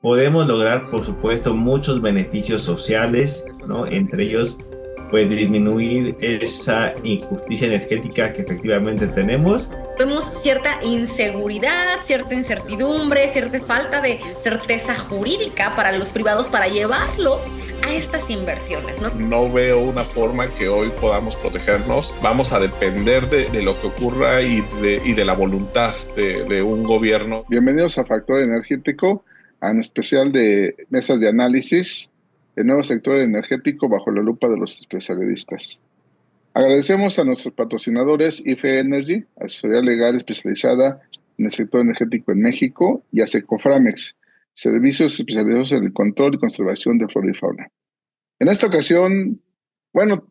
podemos lograr, por supuesto, muchos beneficios sociales, ¿no? Entre ellos, pues disminuir esa injusticia energética que efectivamente tenemos. Vemos cierta inseguridad, cierta incertidumbre, cierta falta de certeza jurídica para los privados para llevarlos a estas inversiones, ¿no? No veo una forma que hoy podamos protegernos. Vamos a depender de lo que ocurra y de la voluntad de un gobierno. Bienvenidos a Factor Energético, a un especial de mesas de análisis, el nuevo sector energético bajo la lupa de los especialistas. Agradecemos a nuestros patrocinadores IFE Energy, asesoría legal especializada en el sector energético en México, y a Secoframex, servicios especializados en el control y conservación de flora y fauna. En esta ocasión, bueno,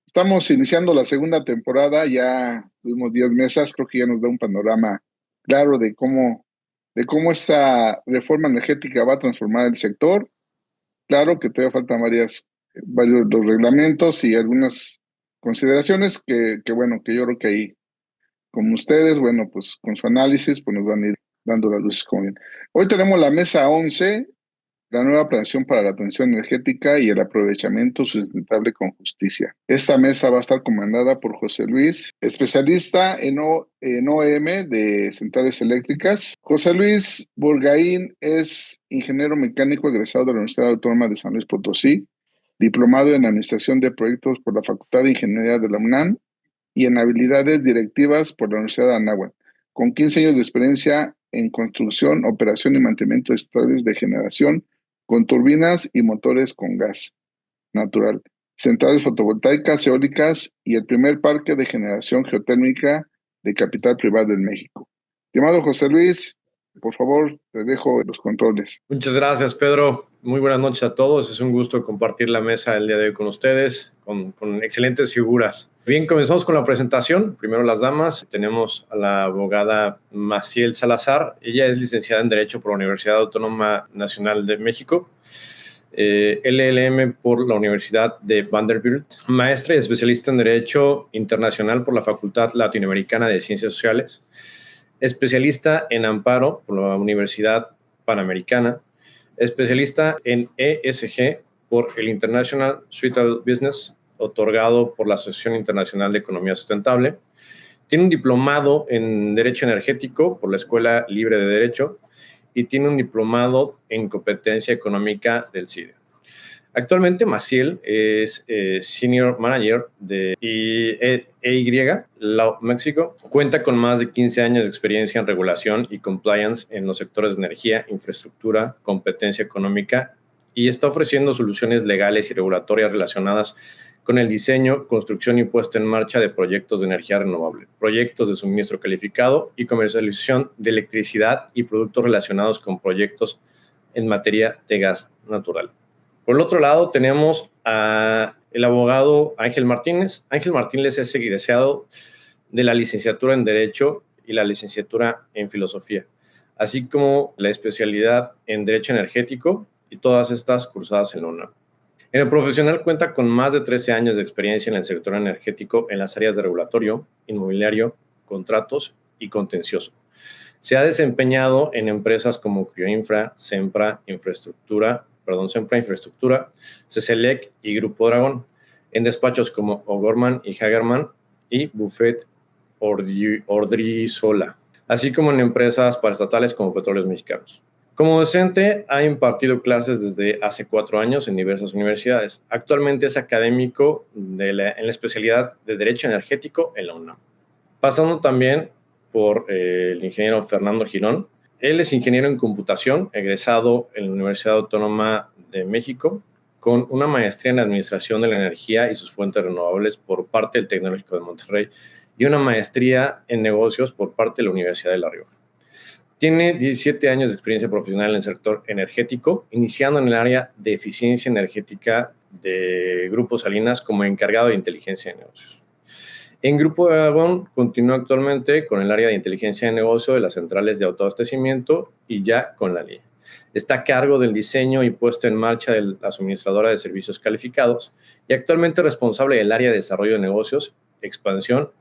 estamos iniciando la segunda temporada, ya tuvimos 10 mesas, creo que ya nos da un panorama claro de cómo esta reforma energética va a transformar el sector. Claro que todavía faltan varios los reglamentos y algunas consideraciones bueno, que yo creo que ahí, como ustedes, bueno, pues con su análisis, pues nos van a ir dando las luces como bien. Hoy tenemos la mesa 11, la nueva planeación para la transición energética y el aprovechamiento sustentable con justicia. Esta mesa va a estar comandada por José Luis, especialista en OEM de centrales eléctricas. José Luis Burgaín es ingeniero mecánico egresado de la Universidad Autónoma de San Luis Potosí, diplomado en Administración de Proyectos por la Facultad de Ingeniería de la UNAM y en Habilidades Directivas por la Universidad de Anáhuac, con 15 años de experiencia en construcción, operación y mantenimiento de centrales de generación con turbinas y motores con gas natural, centrales fotovoltaicas, eólicas y el primer parque de generación geotérmica de capital privado en México. Estimado José Luis, por favor, te dejo los controles. Muchas gracias, Pedro. Muy buenas noches a todos. Es un gusto compartir la mesa el día de hoy con ustedes, con excelentes figuras. Bien, comenzamos con la presentación. Primero las damas. Tenemos a la abogada Maciel Salazar. Ella es licenciada en Derecho por la Universidad Autónoma Nacional de México, LLM por la Universidad de Vanderbilt, maestra y especialista en Derecho Internacional por la Facultad Latinoamericana de Ciencias Sociales, especialista en Amparo por la Universidad Panamericana, especialista en ESG por el International Sustainable Business, otorgado por la Asociación Internacional de Economía Sustentable. Tiene un diplomado en Derecho Energético por la Escuela Libre de Derecho y tiene un diplomado en Competencia Económica del CIDE. Actualmente Maciel es Senior Manager de EY Law México. Cuenta con más de 15 años de experiencia en regulación y compliance en los sectores de energía, infraestructura, competencia económica y está ofreciendo soluciones legales y regulatorias relacionadas con el diseño, construcción y puesta en marcha de proyectos de energía renovable, proyectos de suministro calificado y comercialización de electricidad y productos relacionados con proyectos en materia de gas natural. Por el otro lado, tenemos al abogado Ángel Martínez. Ángel Martínez es egresado de la licenciatura en Derecho y la licenciatura en Filosofía, así como la especialidad en Derecho Energético y todas estas cursadas en la UNAM. En el profesional cuenta con más de 13 años de experiencia en el sector energético en las áreas de regulatorio, inmobiliario, contratos y contencioso. Se ha desempeñado en empresas como Crioinfra, Sempra Infraestructura, CECELEC y Grupo Dragón, en despachos como O'Gorman y Hagerman y Buffet Ordrizola, así como en empresas paraestatales como Petróleos Mexicanos. Como docente, ha impartido clases desde hace 4 años en diversas universidades. Actualmente es académico en la especialidad de Derecho Energético en la UNAM. Pasando también por el ingeniero Fernando Girón. Él es ingeniero en computación, egresado en la Universidad Autónoma de México, con una maestría en Administración de la Energía y sus fuentes renovables por parte del Tecnológico de Monterrey y una maestría en negocios por parte de la Universidad de La Rioja. Tiene 17 años de experiencia profesional en el sector energético, iniciando en el área de eficiencia energética de Grupo Salinas como encargado de inteligencia de negocios. En Grupo Dragón continúa actualmente con el área de inteligencia de negocio de las centrales de autoabastecimiento y ya con la línea. Está a cargo del diseño y puesta en marcha de la suministradora de servicios calificados y actualmente responsable del área de desarrollo de negocios, expansión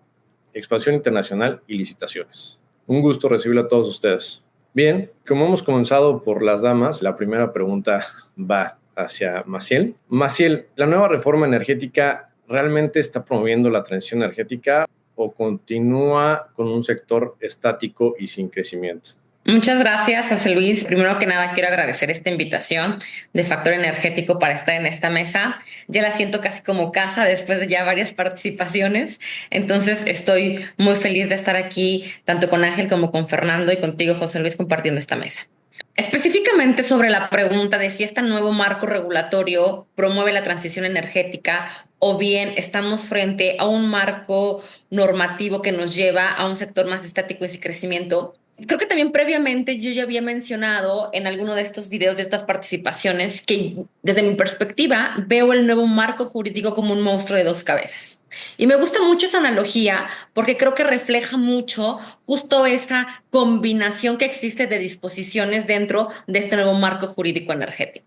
internacional y licitaciones. Un gusto recibirlo a todos ustedes. Bien, como hemos comenzado por las damas, la primera pregunta va hacia Maciel. Maciel, ¿la nueva reforma energética realmente está promoviendo la transición energética o continúa con un sector estático y sin crecimiento? Muchas gracias, José Luis. Primero que nada, quiero agradecer esta invitación de Factor Energético para estar en esta mesa. Ya la siento casi como casa después de ya varias participaciones. Entonces, estoy muy feliz de estar aquí, tanto con Ángel como con Fernando y contigo, José Luis, compartiendo esta mesa. Específicamente sobre la pregunta de si este nuevo marco regulatorio promueve la transición energética o bien estamos frente a un marco normativo que nos lleva a un sector más estático y sin crecimiento. Creo que también previamente yo ya había mencionado en alguno de estos videos, de estas participaciones, que desde mi perspectiva veo el nuevo marco jurídico como un monstruo de dos cabezas. Y me gusta mucho esa analogía porque creo que refleja mucho justo esa combinación que existe de disposiciones dentro de este nuevo marco jurídico energético.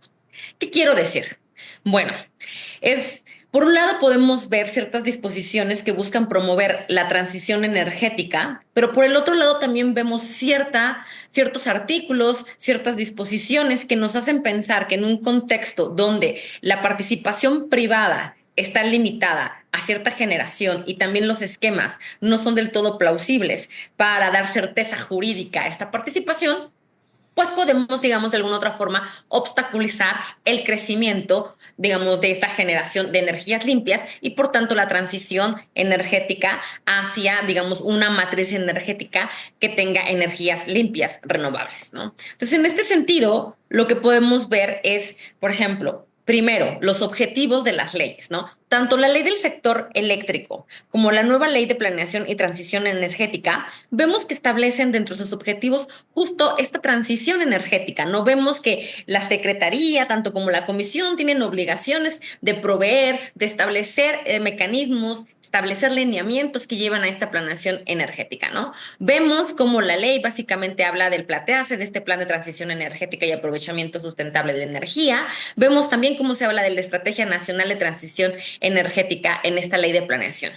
¿Qué quiero decir? Bueno, por un lado podemos ver ciertas disposiciones que buscan promover la transición energética, pero por el otro lado también vemos ciertos artículos, ciertas disposiciones que nos hacen pensar que en un contexto donde la participación privada está limitada a cierta generación y también los esquemas no son del todo plausibles para dar certeza jurídica a esta participación, pues podemos, digamos, de alguna otra forma obstaculizar el crecimiento, digamos, de esta generación de energías limpias y por tanto la transición energética hacia, digamos, una matriz energética que tenga energías limpias, renovables, ¿no? Entonces, en este sentido, lo que podemos ver es, por ejemplo, primero, los objetivos de las leyes, ¿no? Tanto la ley del sector eléctrico como la nueva ley de planeación y transición energética, vemos que establecen dentro de sus objetivos justo esta transición energética, ¿no? Vemos que la Secretaría, tanto como la Comisión, tienen obligaciones de proveer, de establecer mecanismos, establecer lineamientos que llevan a esta planeación energética, ¿no? Vemos cómo la ley básicamente habla del PLATEACE, de este plan de transición energética y aprovechamiento sustentable de la energía. Vemos también cómo se habla de la Estrategia Nacional de Transición Energética en esta ley de planeación.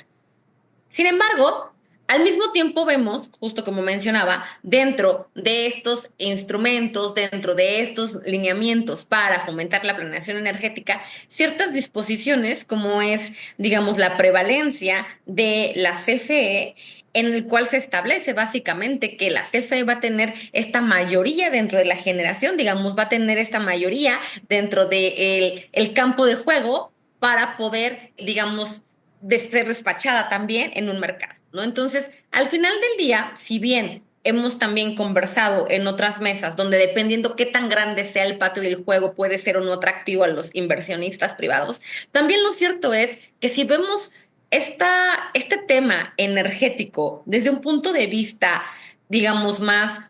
Sin embargo, al mismo tiempo vemos, justo como mencionaba, dentro de estos instrumentos, dentro de estos lineamientos para fomentar la planeación energética, ciertas disposiciones como es, digamos, la prevalencia de la CFE, en el cual se establece básicamente que la CFE va a tener esta mayoría dentro de la generación, digamos, va a tener esta mayoría dentro del campo de juego para poder, digamos, ser despachada también en un mercado, ¿no? Entonces, al final del día, si bien hemos también conversado en otras mesas donde dependiendo qué tan grande sea el patio del juego puede ser o no atractivo a los inversionistas privados, también lo cierto es que si vemos este tema energético desde un punto de vista, digamos, más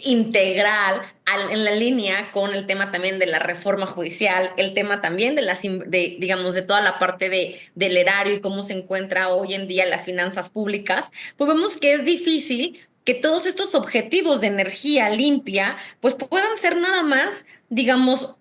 integral en la línea con el tema también de la reforma judicial, el tema también digamos, de toda la parte del erario y cómo se encuentra hoy en día las finanzas públicas, pues vemos que es difícil que todos estos objetivos de energía limpia pues puedan ser nada más, digamos,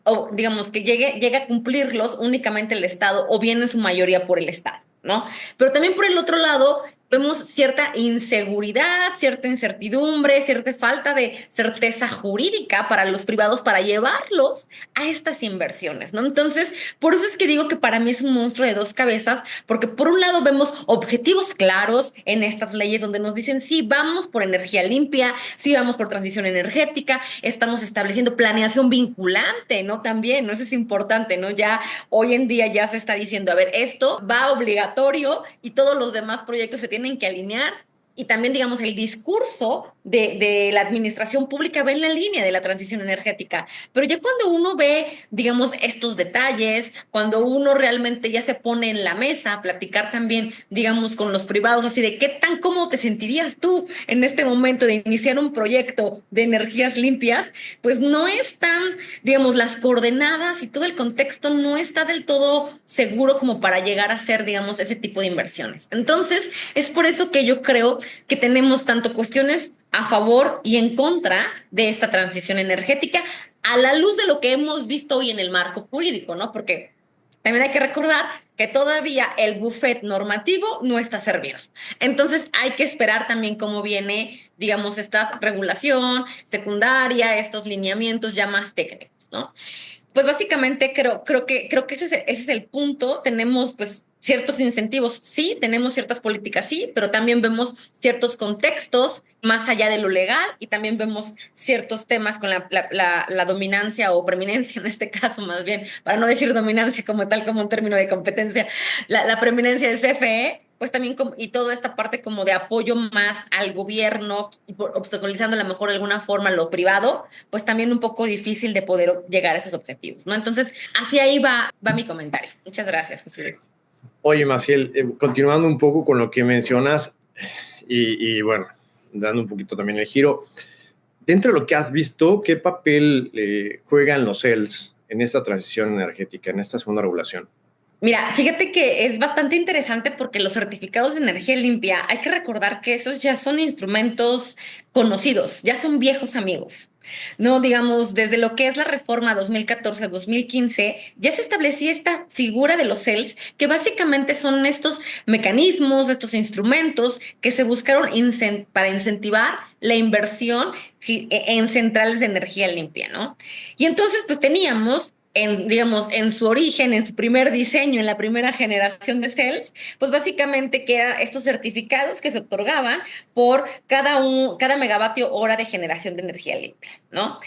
o digamos que llegue a cumplirlos únicamente el Estado o bien en su mayoría por el Estado, ¿no? Pero también por el otro lado vemos cierta inseguridad, cierta incertidumbre, cierta falta de certeza jurídica para los privados para llevarlos a estas inversiones, ¿no? Entonces, por eso es que digo que para mí es un monstruo de dos cabezas, porque por un lado vemos objetivos claros en estas leyes donde nos dicen, sí, vamos por energía limpia, sí, vamos por transición energética, estamos estableciendo planeación vinculante, ¿no? También, ¿no? Eso es importante, ¿no? Ya hoy en día ya se está diciendo, a ver, esto va obligatorio y todos los demás proyectos se tienen que alinear y también, digamos, el discurso de la administración pública va en la línea de la transición energética. Pero ya cuando uno ve, digamos, estos detalles, cuando uno realmente ya se pone en la mesa a platicar también, digamos, con los privados, así de qué tan cómodo te sentirías tú en este momento de iniciar un proyecto de energías limpias, pues no es tan, digamos, las coordenadas y todo el contexto no está del todo seguro como para llegar a hacer, digamos, ese tipo de inversiones. Entonces, es por eso que yo creo que tenemos tanto cuestiones a favor y en contra de esta transición energética a la luz de lo que hemos visto hoy en el marco jurídico, ¿no? Porque También hay que recordar que todavía el buffet normativo no está servido. Entonces hay que esperar también cómo viene, digamos, esta regulación secundaria, estos lineamientos ya más técnicos, ¿no? Pues básicamente creo que ese es el punto. Tenemos pues ciertos incentivos, sí, tenemos ciertas políticas, sí, pero también vemos ciertos contextos más allá de lo legal y también vemos ciertos temas con la dominancia o preeminencia, en este caso más bien, para no decir dominancia como tal, como un término de competencia, la preeminencia del CFE, pues también y toda esta parte como de apoyo más al gobierno y obstaculizando a lo mejor de alguna forma lo privado, pues también un poco difícil de poder llegar a esos objetivos, ¿no? Entonces, así ahí va mi comentario. Muchas gracias, José Luis. Oye, Maciel, continuando un poco con lo que mencionas y bueno, dando un poquito también el giro, dentro de lo que has visto, ¿qué papel juegan los CELS en esta transición energética, en esta segunda regulación? Mira, fíjate que es bastante interesante porque los certificados de energía limpia, hay que recordar que esos ya son instrumentos conocidos, ya son viejos amigos. No, digamos, desde lo que es la reforma 2014-2015, ya se establecía esta figura de los CELS, que básicamente son estos mecanismos, estos instrumentos que se buscaron para incentivar la inversión en centrales de energía limpia, ¿no? Y entonces, pues teníamos digamos, en su origen, en su primer diseño, en la primera generación de CELS, pues básicamente que eran estos certificados que se otorgaban por cada megavatio hora de generación de energía limpia, ¿no?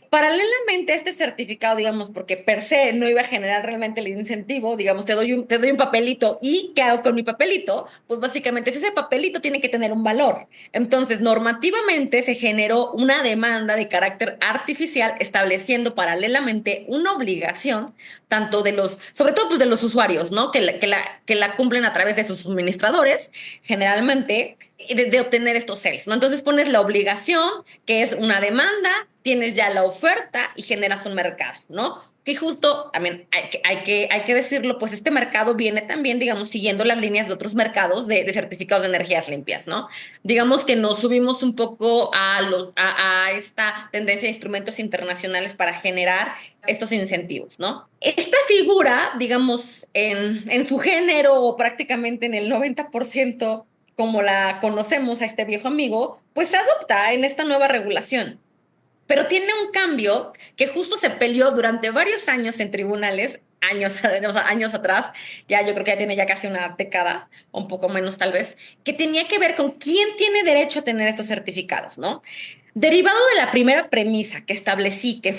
Paralelamente a este certificado, digamos, porque per se no iba a generar realmente el incentivo, digamos, te doy un papelito y ¿qué hago con mi papelito? Pues básicamente ese papelito tiene que tener un valor. Entonces, normativamente se generó una demanda de carácter artificial estableciendo paralelamente una obligación tanto sobre todo pues de los usuarios, ¿no? Que la cumplen a través de sus suministradores, generalmente, de obtener estos CELS, ¿no? Entonces pones la obligación, que es una demanda, tienes ya la oferta y generas un mercado, ¿no? Que justo, también hay que decirlo, pues este mercado viene también, digamos, siguiendo las líneas de otros mercados de certificados de energías limpias, ¿no? Digamos que nos subimos un poco a esta tendencia de instrumentos internacionales para generar estos incentivos, ¿no? Esta figura, digamos, en su género o prácticamente en el 90%, como la conocemos a este viejo amigo, pues se adopta en esta nueva regulación. Pero tiene un cambio que justo se peleó durante varios años en tribunales, o sea, años atrás, ya yo creo que ya tiene ya casi una década, o un poco menos tal vez, que tenía que ver con quién tiene derecho a tener estos certificados, ¿no? Derivado de la primera premisa que establecí, que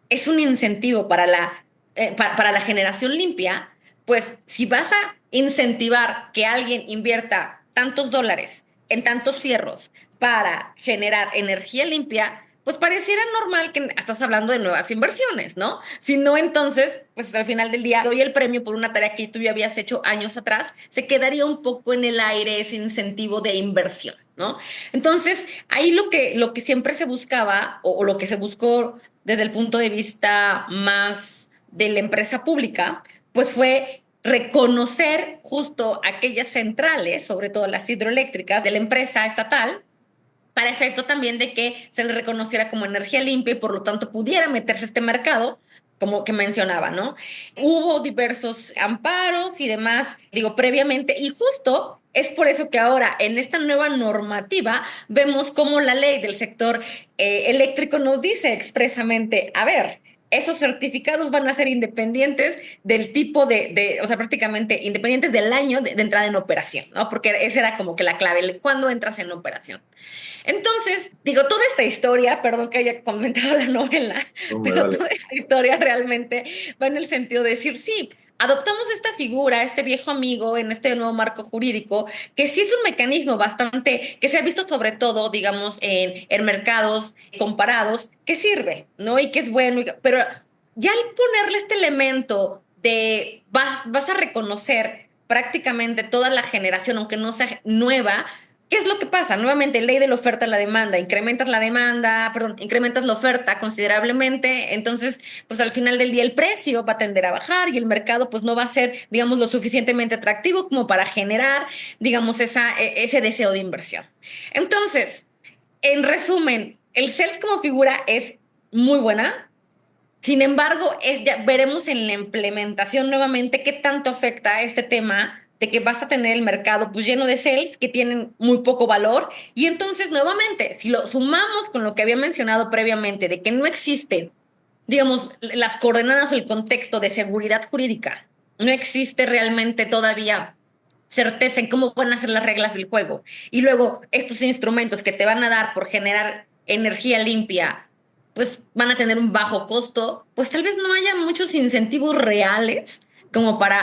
es un incentivo para la generación limpia, pues si vas a incentivar que alguien invierta tantos dólares en tantos fierros para generar energía limpia, pues pareciera normal que estás hablando de nuevas inversiones, ¿no? Si no, entonces, pues al final del día doy el premio por una tarea que tú ya habías hecho años atrás, se quedaría un poco en el aire ese incentivo de inversión, ¿no? Entonces, ahí lo que siempre se buscaba, o lo que se buscó desde el punto de vista más de la empresa pública, pues fue reconocer justo aquellas centrales, sobre todo las hidroeléctricas de la empresa estatal, para efecto también de que se le reconociera como energía limpia y por lo tanto pudiera meterse a este mercado, como que mencionaba, ¿no? Hubo diversos amparos y demás, digo, previamente, y justo es por eso que ahora en esta nueva normativa vemos cómo la ley del sector eléctrico nos dice expresamente, a ver, esos certificados van a ser independientes del tipo o sea, prácticamente independientes del año de entrada en operación, ¿no? Porque esa era como que la clave, ¿cuándo entras en operación? Entonces, digo, toda esta historia, perdón que haya comentado la novela, pero toda esta historia realmente va en el sentido de decir, sí, adoptamos esta figura, este viejo amigo en este nuevo marco jurídico, que sí es un mecanismo bastante, que se ha visto sobre todo, digamos, en mercados comparados, que sirve, ¿no? Y que es bueno, pero ya al ponerle este elemento de vas a reconocer prácticamente toda la generación, aunque no sea nueva. ¿Qué es lo que pasa? Nuevamente, ley de la oferta a la demanda. Incrementas la oferta considerablemente, entonces, pues al final del día el precio va a tender a bajar y el mercado pues no va a ser, digamos, lo suficientemente atractivo como para generar, digamos, ese deseo de inversión. Entonces, en resumen, el CELS como figura es muy buena. Sin embargo, ya veremos en la implementación nuevamente qué tanto afecta a este tema de que vas a tener el mercado pues lleno de cells que tienen muy poco valor. Y entonces, nuevamente, si lo sumamos con lo que había mencionado previamente, de que no existe, digamos, las coordenadas o el contexto de seguridad jurídica, no existe realmente todavía certeza en cómo van a ser las reglas del juego. Y luego, estos instrumentos que te van a dar por generar energía limpia pues van a tener un bajo costo, pues tal vez no haya muchos incentivos reales como para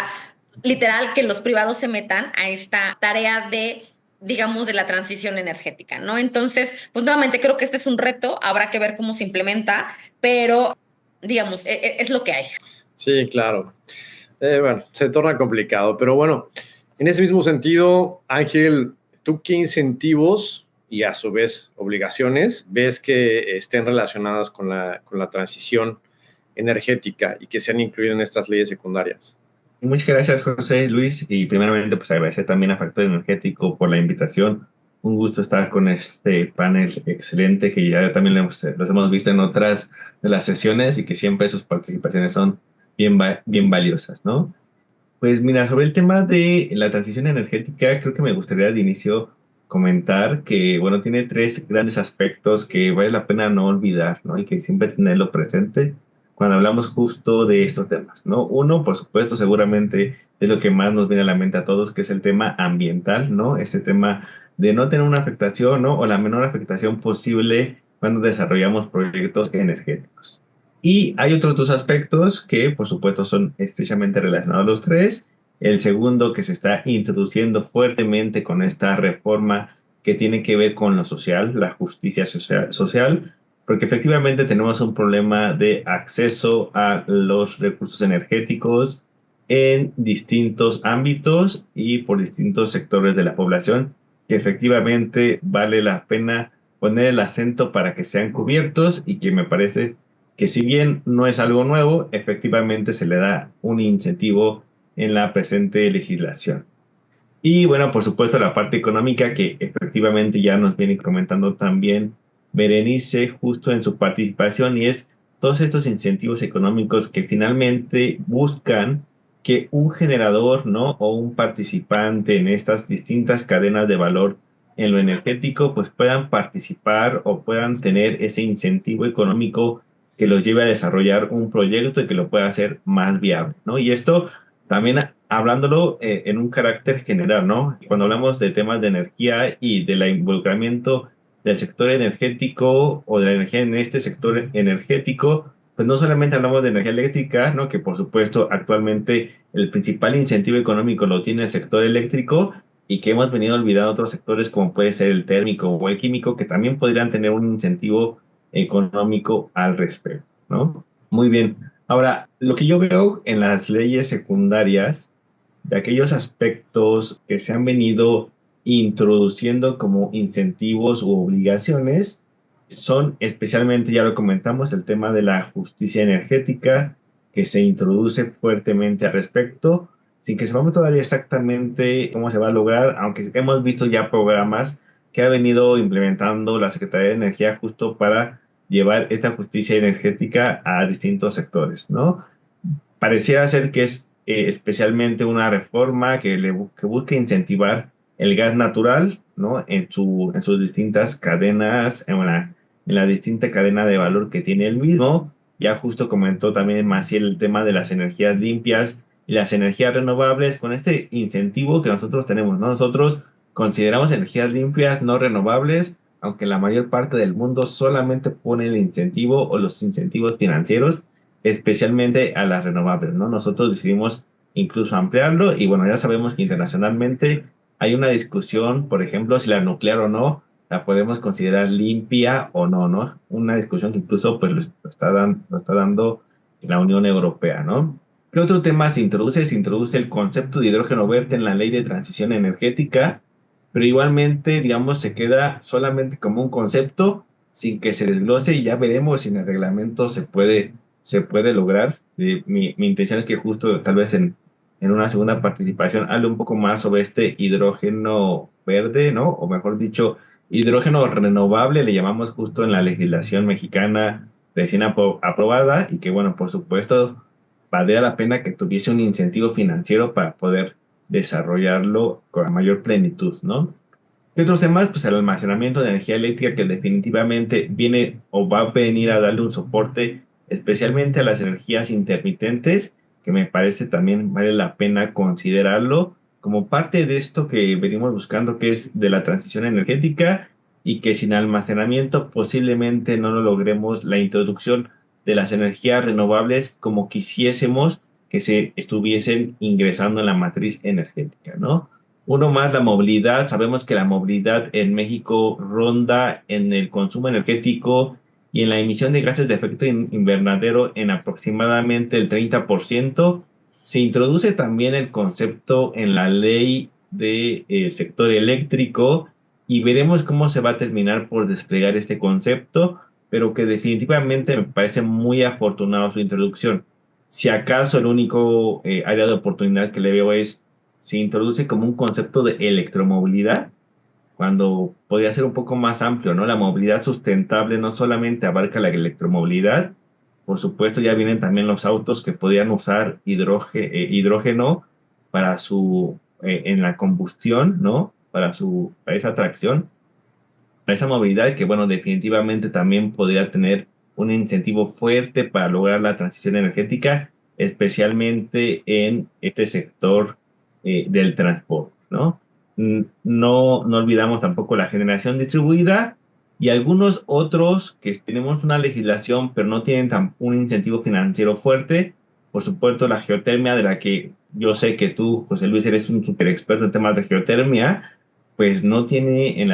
literal que los privados se metan a esta tarea de, digamos, de la transición energética, ¿no? Entonces, pues nuevamente creo que este es un reto, habrá que ver cómo se implementa, pero, digamos, es lo que hay. Sí, claro. Bueno, se torna complicado, pero bueno, en ese mismo sentido, Ángel, ¿tú qué incentivos y a su vez obligaciones ves que estén relacionadas con la transición energética y que sean incluidas en estas leyes secundarias? Muchas gracias, José Luis, y primeramente pues agradecer también a Factor Energético por la invitación. Un gusto estar con este panel excelente que ya también los hemos visto en otras de las sesiones y que siempre sus participaciones son bien valiosas, ¿no? Pues mira, sobre el tema de la transición energética, creo que me gustaría de inicio comentar que, bueno, tiene tres grandes aspectos que vale la pena no olvidar, ¿no? Y que siempre tenerlo presente cuando hablamos justo de estos temas, ¿no? Uno, por supuesto, seguramente es lo que más nos viene a la mente a todos, que es el tema ambiental, ¿no? Ese tema de no tener una afectación, ¿no? O la menor afectación posible cuando desarrollamos proyectos energéticos. Y hay otros dos aspectos que, por supuesto, son estrechamente relacionados a los tres. El segundo, que se está introduciendo fuertemente con esta reforma que tiene que ver con lo social, la justicia social, porque efectivamente tenemos un problema de acceso a los recursos energéticos en distintos ámbitos y por distintos sectores de la población, que efectivamente vale la pena poner el acento para que sean cubiertos y que me parece que si bien no es algo nuevo, efectivamente se le da un incentivo en la presente legislación. Y bueno, por supuesto, la parte económica que efectivamente ya nos viene comentando también Berenice justo en su participación y es todos estos incentivos económicos que finalmente buscan que un generador, ¿no? O un participante en estas distintas cadenas de valor en lo energético, pues puedan participar o puedan tener ese incentivo económico que los lleve a desarrollar un proyecto y que lo pueda hacer más viable, ¿no? Y esto también hablándolo en un carácter general, ¿no? Cuando hablamos de temas de energía y del involucramiento del sector energético o de la energía en este sector energético, pues no solamente hablamos de energía eléctrica, ¿no? Que por supuesto actualmente el principal incentivo económico lo tiene el sector eléctrico y que hemos venido olvidando otros sectores como puede ser el térmico o el químico que también podrían tener un incentivo económico al respecto, ¿no? Muy bien. Ahora, lo que yo veo en las leyes secundarias, de aquellos aspectos que se han venido introduciendo como incentivos u obligaciones, son especialmente, ya lo comentamos, el tema de la justicia energética, que se introduce fuertemente al respecto, sin que sepamos todavía exactamente cómo se va a lograr, aunque hemos visto ya programas que ha venido implementando la Secretaría de Energía justo para llevar esta justicia energética a distintos sectores, ¿no? Pareciera ser que es especialmente una reforma que busca incentivar el gas natural, ¿no? En sus distintas cadenas, en la distinta cadena de valor que tiene el mismo. Ya justo comentó también Maciel el tema de las energías limpias y las energías renovables con este incentivo que nosotros tenemos, ¿no? Nosotros consideramos energías limpias no renovables, aunque la mayor parte del mundo solamente pone el incentivo o los incentivos financieros especialmente a las renovables, ¿no? Nosotros decidimos incluso ampliarlo y bueno, ya sabemos que internacionalmente hay una discusión, por ejemplo, si la nuclear o no, la podemos considerar limpia o no, ¿no? Una discusión que incluso pues lo está dando la Unión Europea, ¿no? ¿Qué otro tema se introduce? Se introduce el concepto de hidrógeno verde en la ley de transición energética, pero igualmente, digamos, se queda solamente como un concepto sin que se desglose y ya veremos si en el reglamento se puede lograr. Mi intención es que justo tal vez en una segunda participación hable un poco más sobre este hidrógeno verde, ¿no? O mejor dicho, hidrógeno renovable, le llamamos justo en la legislación mexicana recién aprobada y que, bueno, por supuesto, valdría la pena que tuviese un incentivo financiero para poder desarrollarlo con la mayor plenitud, ¿no? ¿Qué otros temas? Pues el almacenamiento de energía eléctrica que definitivamente viene o va a venir a darle un soporte especialmente a las energías intermitentes, que me parece también vale la pena considerarlo como parte de esto que venimos buscando, que es de la transición energética y que sin almacenamiento posiblemente no lo logremos la introducción de las energías renovables como quisiésemos que se estuviesen ingresando en la matriz energética, ¿no? Uno más, la movilidad. Sabemos que la movilidad en México ronda en el consumo energético y en la emisión de gases de efecto invernadero en aproximadamente el 30%. Se introduce también el concepto en la ley del sector eléctrico y veremos cómo se va a terminar por desplegar este concepto, pero que definitivamente me parece muy afortunado su introducción. Si acaso el único área de oportunidad que le veo es se introduce como un concepto de electromovilidad, cuando podría ser un poco más amplio, ¿no? La movilidad sustentable no solamente abarca la electromovilidad, por supuesto ya vienen también los autos que podrían usar hidrógeno para en la combustión, ¿no? Para esa tracción, para esa movilidad que, bueno, definitivamente también podría tener un incentivo fuerte para lograr la transición energética, especialmente en este sector del transporte, ¿no? No olvidamos tampoco la generación distribuida y algunos otros que tenemos una legislación pero no tienen un incentivo financiero fuerte. Por supuesto, la geotermia, de la que yo sé que tú, José Luis, eres un súper experto en temas de geotermia, pues no tiene,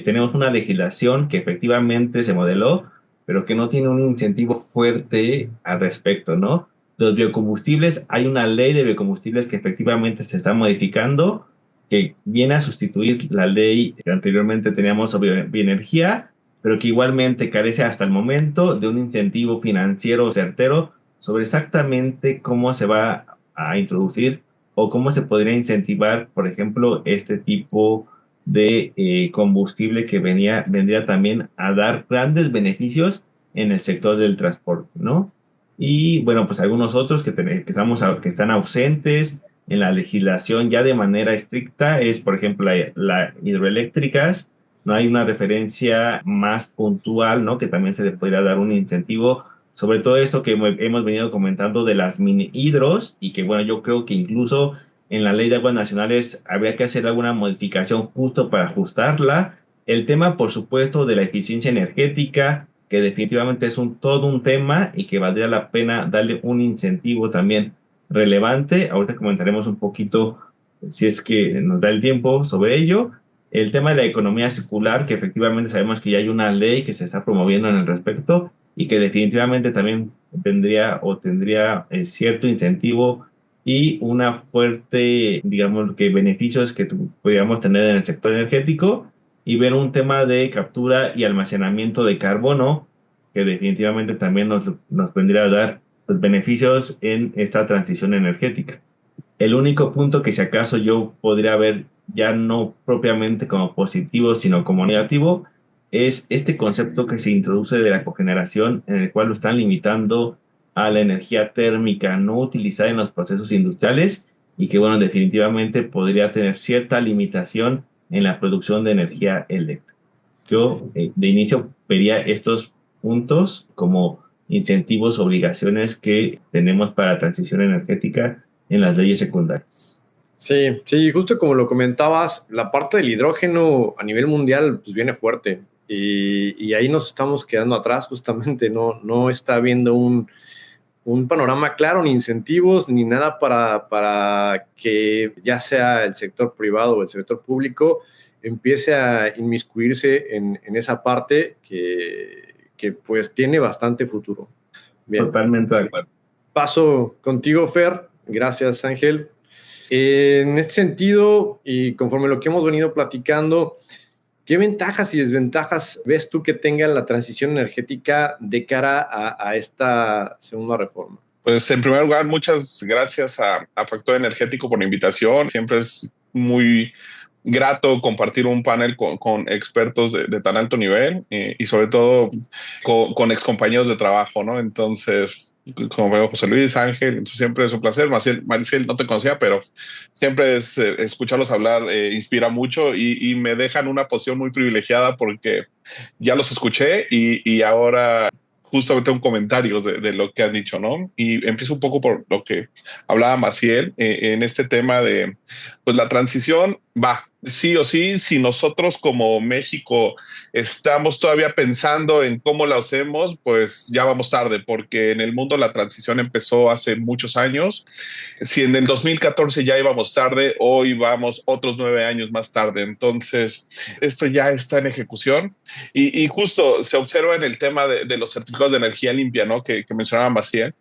tenemos una legislación que efectivamente se modeló, pero que no tiene un incentivo fuerte al respecto, ¿no? Los biocombustibles, hay una ley de biocombustibles que efectivamente se está modificando, que viene a sustituir la ley que anteriormente teníamos sobre bioenergía, pero que igualmente carece hasta el momento de un incentivo financiero certero sobre exactamente cómo se va a introducir o cómo se podría incentivar, por ejemplo, este tipo de combustible que vendría también a dar grandes beneficios en el sector del transporte, ¿no? Y bueno, pues algunos otros que están ausentes en la legislación ya de manera estricta es, por ejemplo, la hidroeléctricas. No hay una referencia más puntual, ¿no? Que también se le podría dar un incentivo sobre todo esto que hemos venido comentando de las mini hidros y que bueno, yo creo que incluso en la ley de aguas nacionales habría que hacer alguna modificación justo para ajustarla. El tema, por supuesto, de la eficiencia energética, que definitivamente es todo un tema y que valdría la pena darle un incentivo también relevante. Ahorita comentaremos un poquito, si es que nos da el tiempo, sobre ello. El tema de la economía circular, que efectivamente sabemos que ya hay una ley que se está promoviendo en el respecto y que definitivamente también tendría cierto incentivo y una fuerte, digamos, que beneficios que podríamos tener en el sector energético y ver un tema de captura y almacenamiento de carbono que definitivamente también nos vendría a dar pues, beneficios en esta transición energética. El único punto que si acaso yo podría ver ya no propiamente como positivo, sino como negativo, es este concepto que se introduce de la cogeneración, en el cual lo están limitando a la energía térmica no utilizada en los procesos industriales y que, bueno, definitivamente podría tener cierta limitación en la producción de energía eléctrica. Yo, de inicio, vería estos puntos como incentivos, obligaciones que tenemos para la transición energética en las leyes secundarias. Sí, sí, justo como lo comentabas, la parte del hidrógeno a nivel mundial pues viene fuerte y ahí nos estamos quedando atrás justamente, no está habiendo un panorama claro, ni incentivos, ni nada para que ya sea el sector privado o el sector público empiece a inmiscuirse en esa parte que pues tiene bastante futuro. Bien. Totalmente de acuerdo. Paso contigo, Fer. Gracias, Ángel. En este sentido, y conforme lo que hemos venido platicando, ¿qué ventajas y desventajas ves tú que tenga la transición energética de cara a esta segunda reforma? Pues en primer lugar, muchas gracias a Factor Energético por la invitación. Siempre es muy grato compartir un panel con expertos de tan alto nivel y sobre todo con excompañeros de trabajo, ¿no? Entonces, como veo José Luis, Ángel, entonces siempre es un placer. Maricel no te conocía, pero siempre es escucharlos hablar, inspira mucho y me dejan una posición muy privilegiada porque ya los escuché y ahora justamente un comentario de lo que han dicho, ¿no? Y empiezo un poco por lo que hablaba Maciel en este tema de, pues la transición va, sí o sí, si nosotros como México estamos todavía pensando en cómo la hacemos, pues ya vamos tarde, porque en el mundo la transición empezó hace muchos años. Si en el 2014 ya íbamos tarde, hoy vamos otros 9 años más tarde. Entonces, esto ya está en ejecución y justo se observa en el tema de los certificados de energía limpia, ¿no? Que mencionaba Maciel,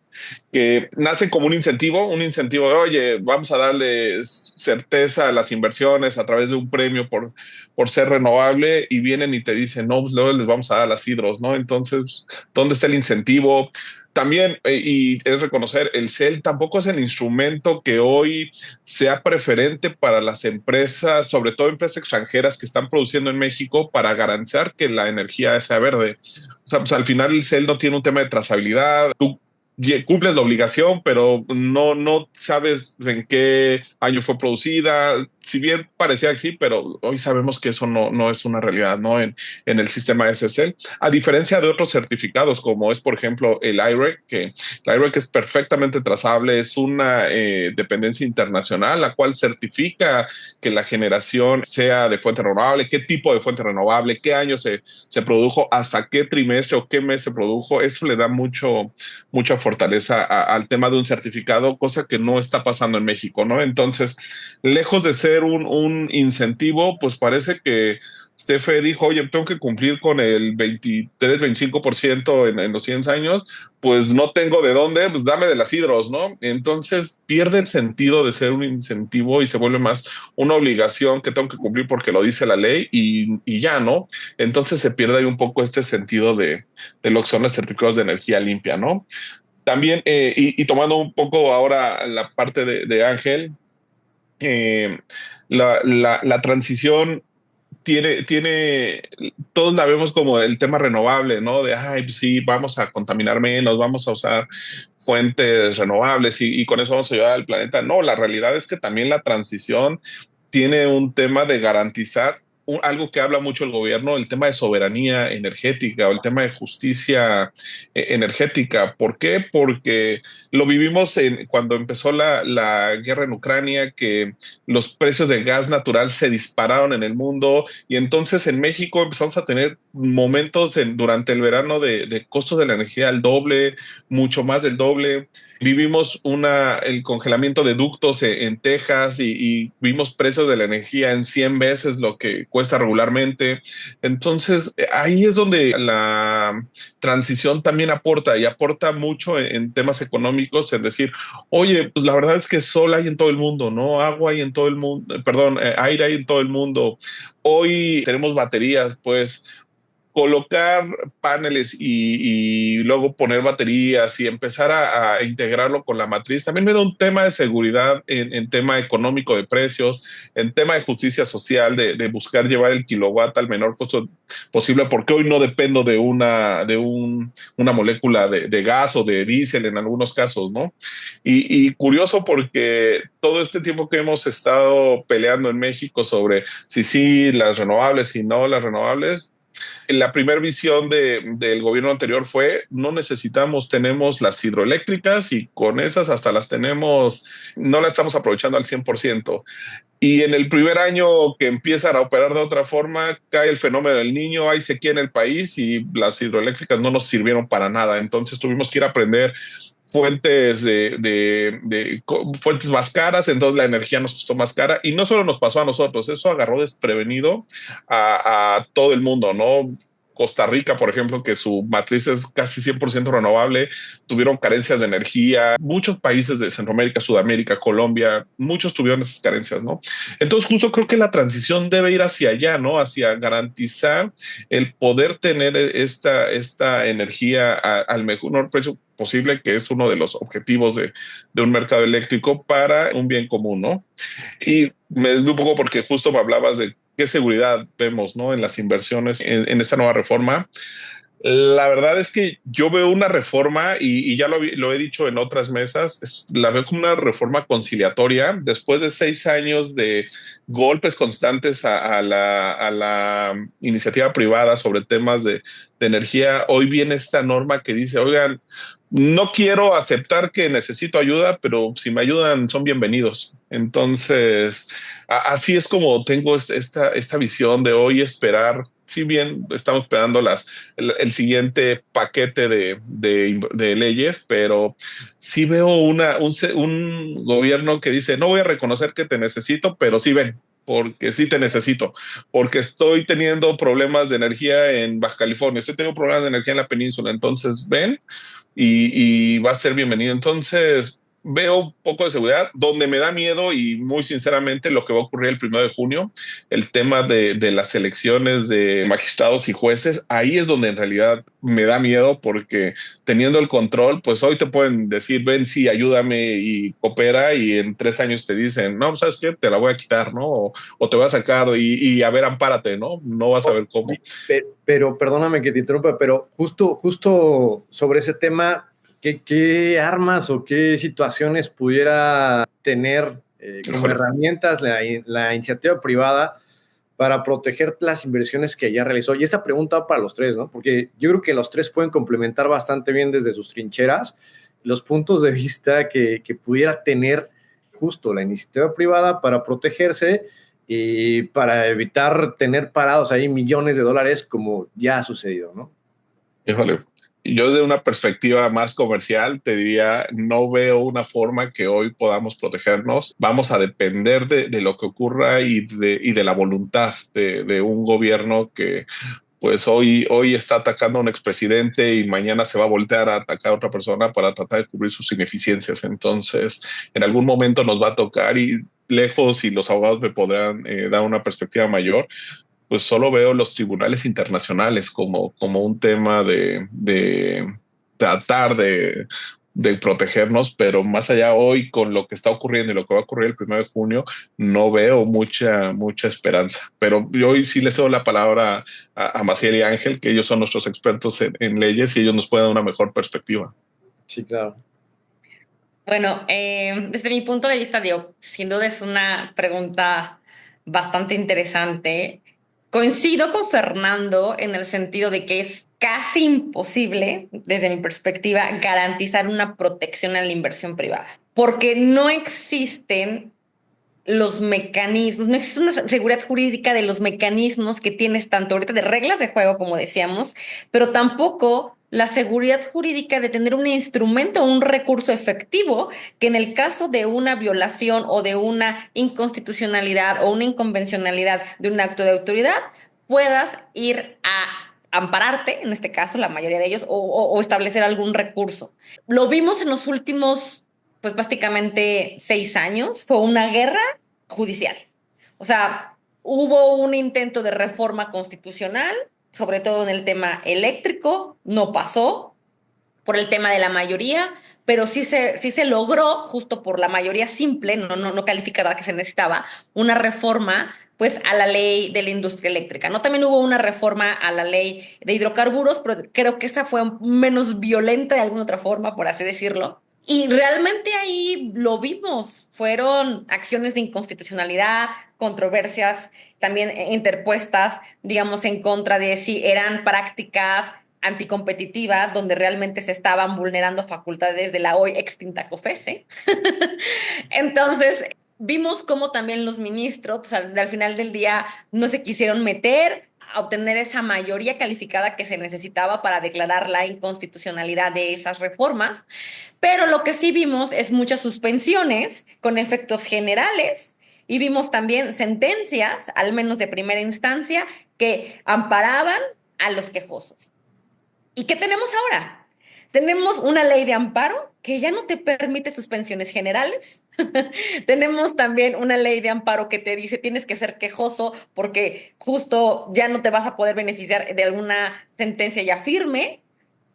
que nace como un incentivo de, oye, vamos a darle certeza a las inversiones a través de un premio por ser renovable y vienen y te dicen, no, pues luego les vamos a dar las hidros, ¿no? Entonces, ¿dónde está el incentivo? También, y es reconocer, el CEL tampoco es el instrumento que hoy sea preferente para las empresas, sobre todo empresas extranjeras que están produciendo en México para garantizar que la energía sea verde. O sea, pues al final el CEL no tiene un tema de trazabilidad. Tú cumples la obligación, pero no sabes en qué año fue producida. Si bien parecía que sí, pero hoy sabemos que eso no es una realidad, ¿no? En el sistema SSL, a diferencia de otros certificados, como es, por ejemplo, el IREC, que el IREC es perfectamente trazable, es una dependencia internacional, la cual certifica que la generación sea de fuente renovable, qué tipo de fuente renovable, qué año se produjo, hasta qué trimestre o qué mes se produjo. Eso le da mucha fortaleza al tema de un certificado, cosa que no está pasando en México, ¿no? Entonces, lejos de ser un incentivo, pues parece que CFE dijo, oye, tengo que cumplir con el 23-25% en los 100 años, pues no tengo de dónde, pues dame de las hidros, ¿no? Entonces pierde el sentido de ser un incentivo y se vuelve más una obligación que tengo que cumplir porque lo dice la ley y ya, ¿no? Entonces se pierde ahí un poco este sentido de lo que son los certificados de energía limpia, ¿no? También, y tomando un poco ahora la parte de Ángel, eh, la transición todos la vemos como el tema renovable, ¿no? De, ay, pues sí, vamos a contaminar menos, vamos a usar fuentes renovables y con eso vamos a ayudar al planeta. No, la realidad es que también la transición tiene un tema de garantizar algo que habla mucho el gobierno, el tema de soberanía energética o el tema de justicia energética. ¿Por qué? Porque lo vivimos cuando empezó la guerra en Ucrania, que los precios del gas natural se dispararon en el mundo y entonces en México empezamos a tener momentos durante el verano de costos de la energía al doble, mucho más del doble. Vivimos el congelamiento de ductos en Texas y vimos precios de la energía en 100 veces lo que cuesta regularmente. Entonces, ahí es donde la transición también aporta y aporta mucho en temas económicos, es decir, oye, pues la verdad es que sol hay en todo el mundo, ¿no? Agua hay en todo el mundo, perdón, aire hay en todo el mundo. Hoy tenemos baterías, pues colocar paneles y luego poner baterías y empezar a integrarlo con la matriz. También me da un tema de seguridad en tema económico de precios, en tema de justicia social, de buscar llevar el kilowatt al menor costo posible, porque hoy no dependo de una molécula de gas o de diésel en algunos casos, ¿no? Y curioso porque todo este tiempo que hemos estado peleando en México sobre si sí las renovables y no las renovables, la primera visión del gobierno anterior fue no necesitamos, tenemos las hidroeléctricas y con esas hasta las tenemos, no las estamos aprovechando al 100%. Y en el primer año que empiezan a operar de otra forma, cae el fenómeno del Niño, hay sequía en el país y las hidroeléctricas no nos sirvieron para nada. Entonces tuvimos que ir a aprender fuentes fuentes más caras, entonces la energía nos costó más cara y no solo nos pasó a nosotros, eso agarró desprevenido a todo el mundo, ¿no? Costa Rica, por ejemplo, que su matriz es casi 100% renovable, tuvieron carencias de energía. Muchos países de Centroamérica, Sudamérica, Colombia, muchos tuvieron esas carencias, ¿no? Entonces, justo creo que la transición debe ir hacia allá, ¿no? Hacia garantizar el poder tener esta energía al mejor precio posible, que es uno de los objetivos de un mercado eléctrico para un bien común, ¿no? Y me desvío un poco porque justo me hablabas de qué seguridad vemos, ¿no? En las inversiones en esta nueva reforma. La verdad es que yo veo una reforma y ya lo he dicho en otras mesas, la veo como una reforma conciliatoria después de 6 años de golpes constantes a la iniciativa privada sobre temas de energía. Hoy viene esta norma que dice, oigan, no quiero aceptar que necesito ayuda, pero si me ayudan son bienvenidos. Entonces, así es como tengo esta visión de hoy esperar. Si bien estamos esperando el siguiente paquete de leyes, pero sí veo un gobierno que dice, no voy a reconocer que te necesito, pero sí ven, porque sí te necesito, porque estoy teniendo problemas de energía en Baja California, estoy teniendo problemas de energía en la península, entonces ven y va a ser bienvenido. Entonces veo un poco de seguridad, donde me da miedo y muy sinceramente lo que va a ocurrir el 1 de junio, el tema de las elecciones de magistrados y jueces, ahí es donde en realidad me da miedo porque teniendo el control, pues hoy te pueden decir, ven, sí, ayúdame y coopera y en 3 años te dicen, no, ¿sabes qué? Te la voy a quitar, ¿no? O te voy a sacar y a ver, ampárate, ¿no? No vas a ver cómo. Pero perdóname que te interrumpa, pero justo sobre ese tema, ¿qué armas o qué situaciones pudiera tener como herramientas la iniciativa privada para proteger las inversiones que ya realizó? Y esta pregunta va para los tres, ¿no? Porque yo creo que los tres pueden complementar bastante bien desde sus trincheras los puntos de vista que pudiera tener justo la iniciativa privada para protegerse y para evitar tener parados ahí millones de dólares como ya ha sucedido, ¿no? Híjole, yo desde una perspectiva más comercial te diría, no veo una forma que hoy podamos protegernos. Vamos a depender de lo que ocurra y de la voluntad de un gobierno que pues hoy está atacando a un expresidente y mañana se va a voltear a atacar a otra persona para tratar de cubrir sus ineficiencias. Entonces, en algún momento nos va a tocar y lejos y los abogados me podrán dar una perspectiva mayor, pues solo veo los tribunales internacionales como un tema de tratar de protegernos, pero más allá hoy con lo que está ocurriendo y lo que va a ocurrir el 1 de junio, no veo mucha esperanza. Pero yo hoy sí les doy la palabra a Maciel y Ángel, que ellos son nuestros expertos en leyes y ellos nos pueden dar una mejor perspectiva. Sí, claro. Bueno, desde mi punto de vista, digo, sin duda es una pregunta bastante interesante. Coincido con Fernando en el sentido de que es casi imposible, desde mi perspectiva, garantizar una protección a la inversión privada, porque no existen los mecanismos, no existe una seguridad jurídica de los mecanismos que tienes tanto ahorita de reglas de juego, como decíamos, pero tampoco la seguridad jurídica de tener un instrumento o un recurso efectivo que en el caso de una violación o de una inconstitucionalidad o una inconvencionalidad de un acto de autoridad, puedas ir a ampararte, en este caso, la mayoría de ellos, o establecer algún recurso. Lo vimos en los últimos, pues básicamente 6 años, fue una guerra judicial. O sea, hubo un intento de reforma constitucional, sobre todo en el tema eléctrico, no pasó por el tema de la mayoría, pero sí se logró, justo por la mayoría simple, no calificada que se necesitaba, una reforma pues a la ley de la industria eléctrica, ¿no? También hubo una reforma a la ley de hidrocarburos, pero creo que esa fue menos violenta de alguna otra forma, por así decirlo. Y realmente ahí lo vimos, fueron acciones de inconstitucionalidad, controversias también interpuestas, digamos, en contra de si eran prácticas anticompetitivas, donde realmente se estaban vulnerando facultades de la hoy extinta COFECE. Entonces, vimos cómo también los ministros, pues, al final del día, no se quisieron meter a obtener esa mayoría calificada que se necesitaba para declarar la inconstitucionalidad de esas reformas. Pero lo que sí vimos es muchas suspensiones con efectos generales y vimos también sentencias, al menos de primera instancia, que amparaban a los quejosos. ¿Y qué tenemos ahora? Tenemos una ley de amparo que ya no te permite suspensiones generales. Tenemos también una ley de amparo que te dice tienes que ser quejoso porque justo ya no te vas a poder beneficiar de alguna sentencia ya firme,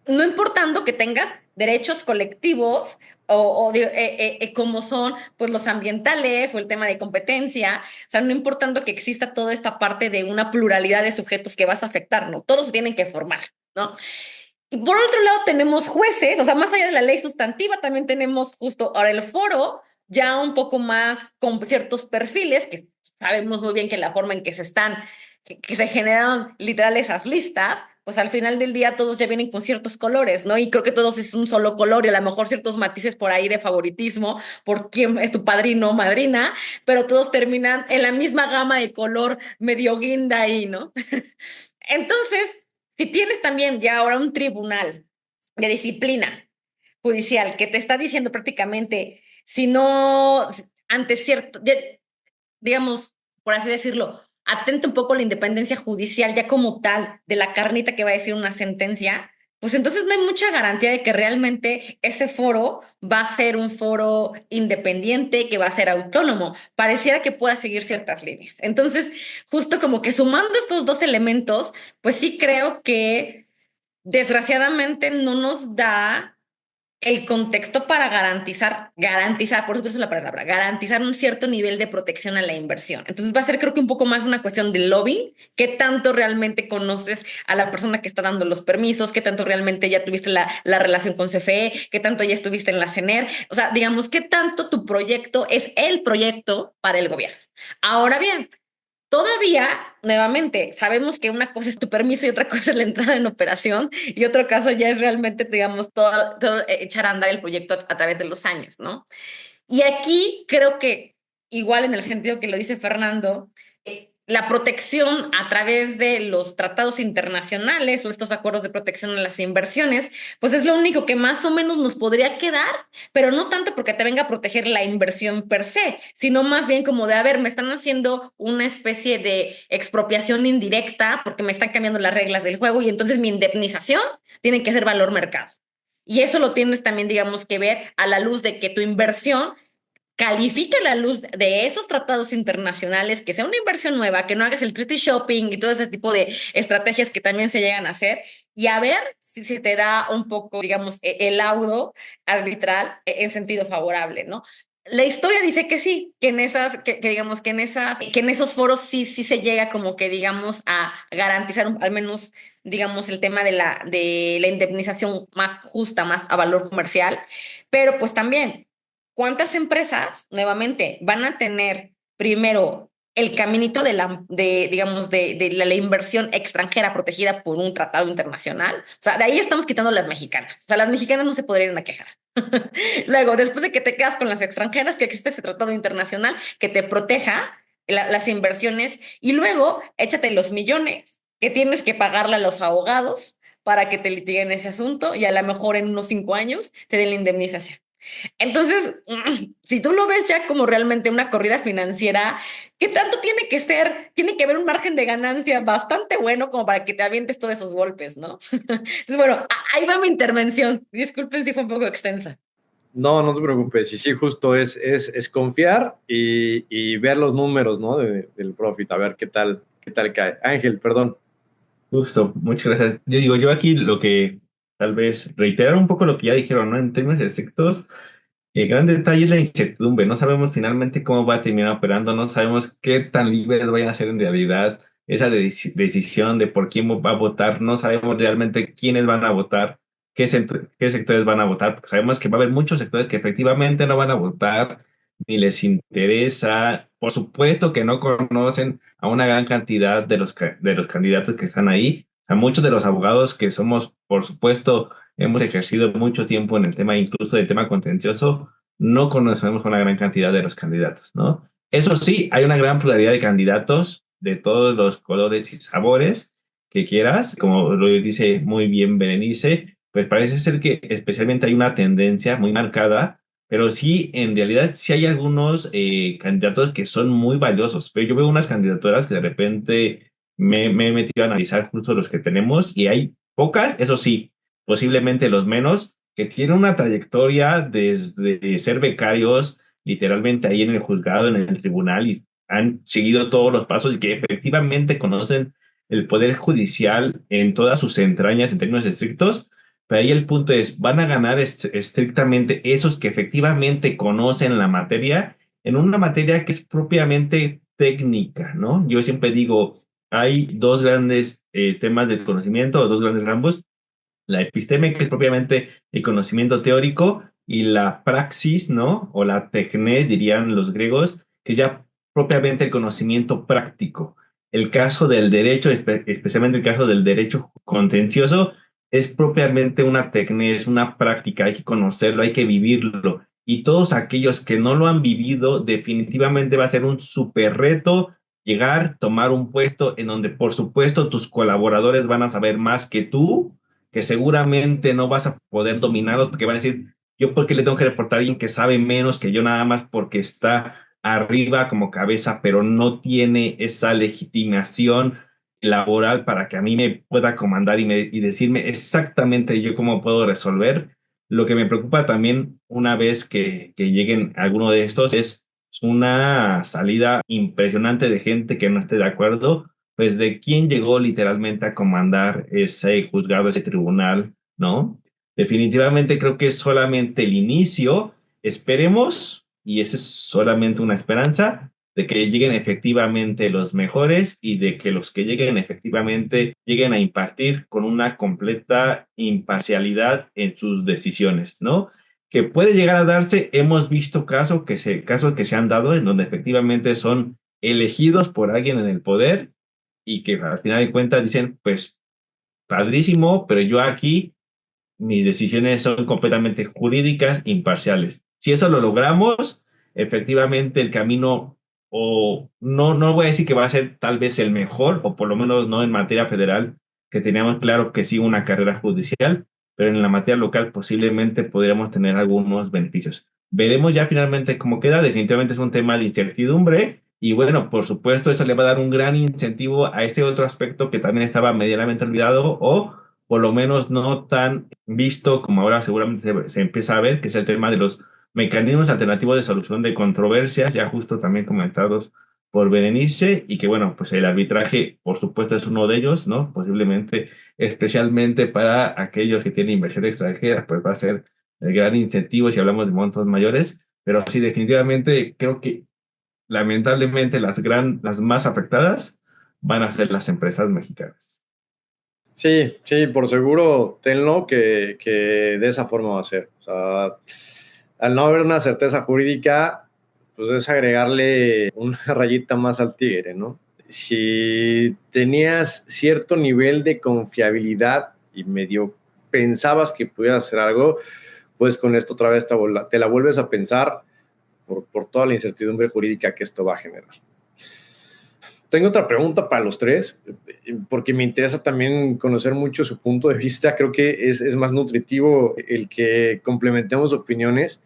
no importando que tengas derechos colectivos como son pues los ambientales o el tema de competencia, o sea, no importando que exista toda esta parte de una pluralidad de sujetos que vas a afectar, ¿no? Todos se tienen que formar, ¿no? Y por otro lado tenemos jueces, o sea, más allá de la ley sustantiva, también tenemos justo ahora el foro, ya un poco más con ciertos perfiles, que sabemos muy bien que la forma en que que se generaron literal esas listas, pues al final del día todos ya vienen con ciertos colores, ¿no? Y creo que todos es un solo color y a lo mejor ciertos matices por ahí de favoritismo por quién es tu padrino o madrina, pero todos terminan en la misma gama de color medio guinda ahí, ¿no? Entonces, si tienes también ya ahora un tribunal de disciplina judicial que te está diciendo prácticamente, si no, ante cierto, digamos, por así decirlo, atenta un poco a la independencia judicial ya como tal de la carnita que va a decir una sentencia, pues entonces no hay mucha garantía de que realmente ese foro va a ser un foro independiente, que va a ser autónomo. Pareciera que pueda seguir ciertas líneas. Entonces, justo como que sumando estos dos elementos, pues sí creo que desgraciadamente no nos da el contexto para por eso es la palabra, garantizar un cierto nivel de protección a la inversión. Entonces va a ser creo que un poco más una cuestión de lobbying, qué tanto realmente conoces a la persona que está dando los permisos, qué tanto realmente ya tuviste la relación con CFE, qué tanto ya estuviste en la CENER, o sea, digamos, qué tanto tu proyecto es el proyecto para el gobierno. Ahora bien, todavía, nuevamente, sabemos que una cosa es tu permiso y otra cosa es la entrada en operación y otro caso ya es realmente, digamos, todo echar a andar el proyecto a través de los años, ¿no? Y aquí creo que, igual en el sentido que lo dice Fernando, la protección a través de los tratados internacionales o estos acuerdos de protección a las inversiones, pues es lo único que más o menos nos podría quedar, pero no tanto porque te venga a proteger la inversión per se, sino más bien como de, a ver, me están haciendo una especie de expropiación indirecta porque me están cambiando las reglas del juego y entonces mi indemnización tiene que ser valor mercado. Y eso lo tienes también, digamos, que ver a la luz de que tu inversión califica la luz de esos tratados internacionales, que sea una inversión nueva, que no hagas el treaty shopping y todo ese tipo de estrategias que también se llegan a hacer, y a ver si se te da un poco, digamos, el laudo arbitral en sentido favorable, ¿no? La historia dice que sí, que en esas, que digamos que en esos foros sí se llega como que digamos a garantizar al menos digamos el tema de de la indemnización más justa, más a valor comercial, pero pues también ¿cuántas empresas, nuevamente, van a tener primero el caminito digamos, de la inversión extranjera protegida por un tratado internacional? O sea, de ahí estamos quitando las mexicanas. O sea, las mexicanas no se podrían a quejar. Luego, después de que te quedas con las extranjeras, que existe ese tratado internacional que te proteja las inversiones y luego échate los millones que tienes que pagarle a los abogados para que te litiguen ese asunto y a lo mejor en unos 5 años te den la indemnización. Entonces, si tú lo ves ya como realmente una corrida financiera, ¿qué tanto tiene que ser? Tiene que haber un margen de ganancia bastante bueno como para que te avientes todos esos golpes, ¿no? Entonces, bueno, ahí va mi intervención. Disculpen si fue un poco extensa. No, no te preocupes. Y sí, justo es confiar y ver los números, ¿no? Del profit, a ver qué tal cae. Ángel, perdón. Justo, muchas gracias. Yo digo, yo aquí lo que tal vez reiterar un poco lo que ya dijeron, ¿no? En términos estrictos, el gran detalle es la incertidumbre. No sabemos finalmente cómo va a terminar operando, no sabemos qué tan libres vayan a ser en realidad esa decisión de por quién va a votar, no sabemos realmente quiénes van a votar, qué sectores van a votar, porque sabemos que va a haber muchos sectores que efectivamente no van a votar, ni les interesa. Por supuesto que no conocen a una gran cantidad de de los candidatos que están ahí. A muchos de los abogados que somos, por supuesto, hemos ejercido mucho tiempo en el tema, incluso del tema contencioso, no conocemos una gran cantidad de los candidatos, ¿no? Eso sí, hay una gran pluralidad de candidatos de todos los colores y sabores que quieras, como lo dice muy bien Berenice, pues parece ser que especialmente hay una tendencia muy marcada, pero sí, en realidad sí hay algunos candidatos que son muy valiosos, pero yo veo unas candidaturas que de repente me he metido a analizar justo los que tenemos y hay pocas, eso sí, posiblemente los menos, que tienen una trayectoria desde ser becarios literalmente ahí en el juzgado, en el tribunal y han seguido todos los pasos y que efectivamente conocen el poder judicial en todas sus entrañas en términos estrictos. Pero ahí el punto es, van a ganar estrictamente esos que efectivamente conocen la materia en una materia que es propiamente técnica, ¿no? Yo siempre digo, hay dos grandes temas del conocimiento, o dos grandes rambos, la episteme, que es propiamente el conocimiento teórico, y la praxis, ¿no? O la tecné, dirían los griegos, que es ya propiamente el conocimiento práctico. El caso del derecho, especialmente el caso del derecho contencioso, es propiamente una tecné, es una práctica, hay que conocerlo, hay que vivirlo. Y todos aquellos que no lo han vivido, definitivamente va a ser un súper reto llegar, tomar un puesto en donde, por supuesto, tus colaboradores van a saber más que tú, que seguramente no vas a poder dominarlos porque van a decir, yo por qué le tengo que reportar a alguien que sabe menos que yo nada más porque está arriba como cabeza, pero no tiene esa legitimación laboral para que a mí me pueda comandar y decirme exactamente yo cómo puedo resolver. Lo que me preocupa también una vez que lleguen alguno de estos es una salida impresionante de gente que no esté de acuerdo, pues de quién llegó literalmente a comandar ese juzgado, ese tribunal, ¿no? Definitivamente creo que es solamente el inicio. Esperemos, y esa es solamente una esperanza, de que lleguen efectivamente los mejores y de que los que lleguen efectivamente lleguen a impartir con una completa imparcialidad en sus decisiones, ¿no? Que puede llegar a darse, hemos visto casos que se han dado en donde efectivamente son elegidos por alguien en el poder y que al final de cuentas dicen, pues padrísimo, pero yo aquí mis decisiones son completamente jurídicas, imparciales. Si eso lo logramos, efectivamente el camino, o no voy a decir que va a ser tal vez el mejor, o por lo menos no en materia federal, que teníamos claro que sí una carrera judicial, pero en la materia local posiblemente podríamos tener algunos beneficios. Veremos ya finalmente cómo queda, definitivamente es un tema de incertidumbre. Y bueno, por supuesto, eso le va a dar un gran incentivo a este otro aspecto que también estaba medianamente olvidado o por lo menos no tan visto como ahora seguramente se empieza a ver, que es el tema de los mecanismos alternativos de solución de controversias, ya justo también comentados por Berenice, y que bueno, pues el arbitraje, por supuesto, es uno de ellos, ¿no? Posiblemente, especialmente para aquellos que tienen inversión extranjera, pues va a ser el gran incentivo si hablamos de montos mayores, pero sí, definitivamente creo que lamentablemente las más afectadas van a ser las empresas mexicanas. Sí, sí, por seguro, tenlo que de esa forma va a ser. O sea, al no haber una certeza jurídica, pues es agregarle una rayita más al tigre, ¿no? Si tenías cierto nivel de confiabilidad y medio pensabas que pudieras hacer algo, pues con esto otra vez te la vuelves a pensar por toda la incertidumbre jurídica que esto va a generar. Tengo otra pregunta para los tres, porque me interesa también conocer mucho su punto de vista. Creo que es más nutritivo el que complementemos opiniones.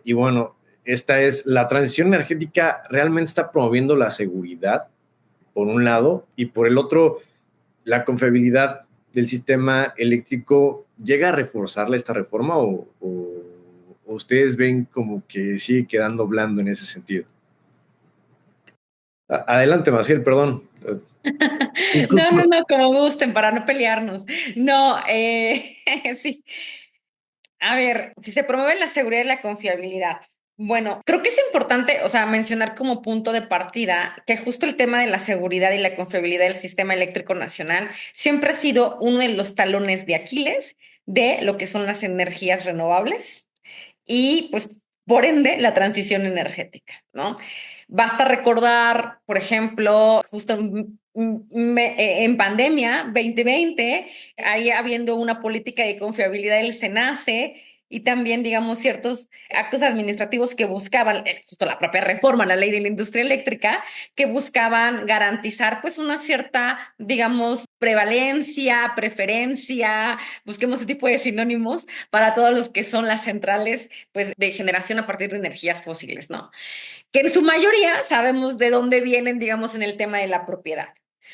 Y bueno, esta es, la transición energética realmente está promoviendo la seguridad, por un lado, y por el otro, la confiabilidad del sistema eléctrico. ¿Llega a reforzarle esta reforma o ustedes ven como que sigue quedando blando en ese sentido? Adelante, Maciel, perdón. No, como gusten, para no pelearnos. No, sí. A ver, si se promueve la seguridad y la confiabilidad. Bueno, creo que es importante, o sea, mencionar como punto de partida que justo el tema de la seguridad y la confiabilidad del sistema eléctrico nacional siempre ha sido uno de los talones de Aquiles de lo que son las energías renovables y pues por ende la transición energética, ¿no? Basta recordar, por ejemplo, justo en pandemia 2020, ahí habiendo una política de confiabilidad del SENACE y también, digamos, ciertos actos administrativos que buscaban, justo la propia reforma, la ley de la industria eléctrica, que buscaban garantizar pues una cierta, digamos, prevalencia, preferencia, busquemos ese tipo de sinónimos para todos los que son las centrales pues de generación a partir de energías fósiles, ¿no? Que en su mayoría sabemos de dónde vienen, digamos, en el tema de la propiedad.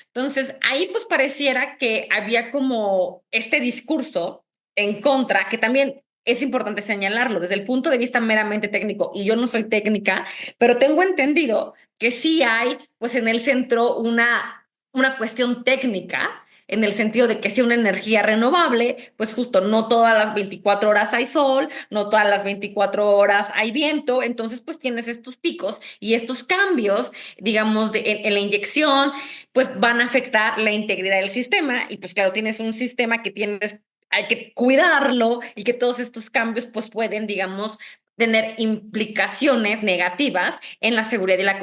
Entonces, ahí pues pareciera que había como este discurso en contra, que también es importante señalarlo desde el punto de vista meramente técnico, y yo no soy técnica, pero tengo entendido que sí hay pues en el centro una cuestión técnica. En el sentido de que si una energía renovable, pues justo no todas las 24 horas hay sol, no todas las 24 horas hay viento, entonces pues tienes estos picos y estos cambios, digamos, en la inyección pues van a afectar la integridad del sistema y pues claro, tienes un sistema que tienes, hay que cuidarlo y que todos estos cambios pues pueden, digamos, tener implicaciones negativas en la seguridad y la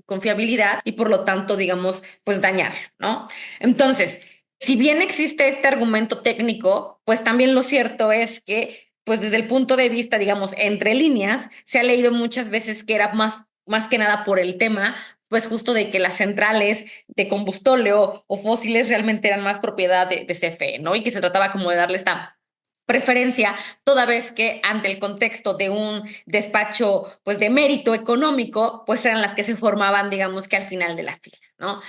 confiabilidad y por lo tanto, digamos, pues dañar, ¿no? Entonces, si bien existe este argumento técnico, pues también lo cierto es que, pues desde el punto de vista, digamos, entre líneas, se ha leído muchas veces que era más que nada por el tema pues justo de que las centrales de combustóleo o fósiles realmente eran más propiedad de CFE, ¿no? Y que se trataba como de darle esta preferencia, toda vez que ante el contexto de un despacho, pues de mérito económico, pues eran las que se formaban, digamos que al final de la fila, ¿no?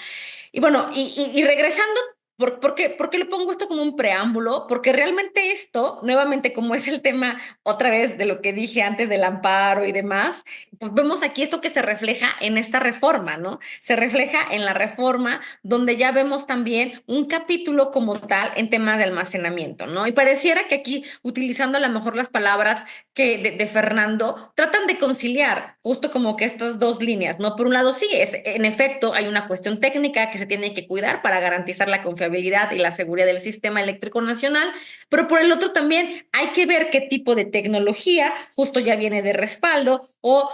Y bueno, y regresando, ¿por qué le pongo esto como un preámbulo? Porque realmente esto, nuevamente, como es el tema otra vez de lo que dije antes del amparo y demás, pues vemos aquí esto que se refleja en esta reforma, ¿no? Se refleja en la reforma donde ya vemos también un capítulo como tal en tema de almacenamiento, ¿no? Y pareciera que aquí, utilizando a lo mejor las palabras que de Fernando, tratan de conciliar justo como que estas dos líneas, ¿no? Por un lado, sí, en efecto, hay una cuestión técnica que se tiene que cuidar para garantizar la confiabilidad y la seguridad del sistema eléctrico nacional, pero por el otro también hay que ver qué tipo de tecnología justo ya viene de respaldo o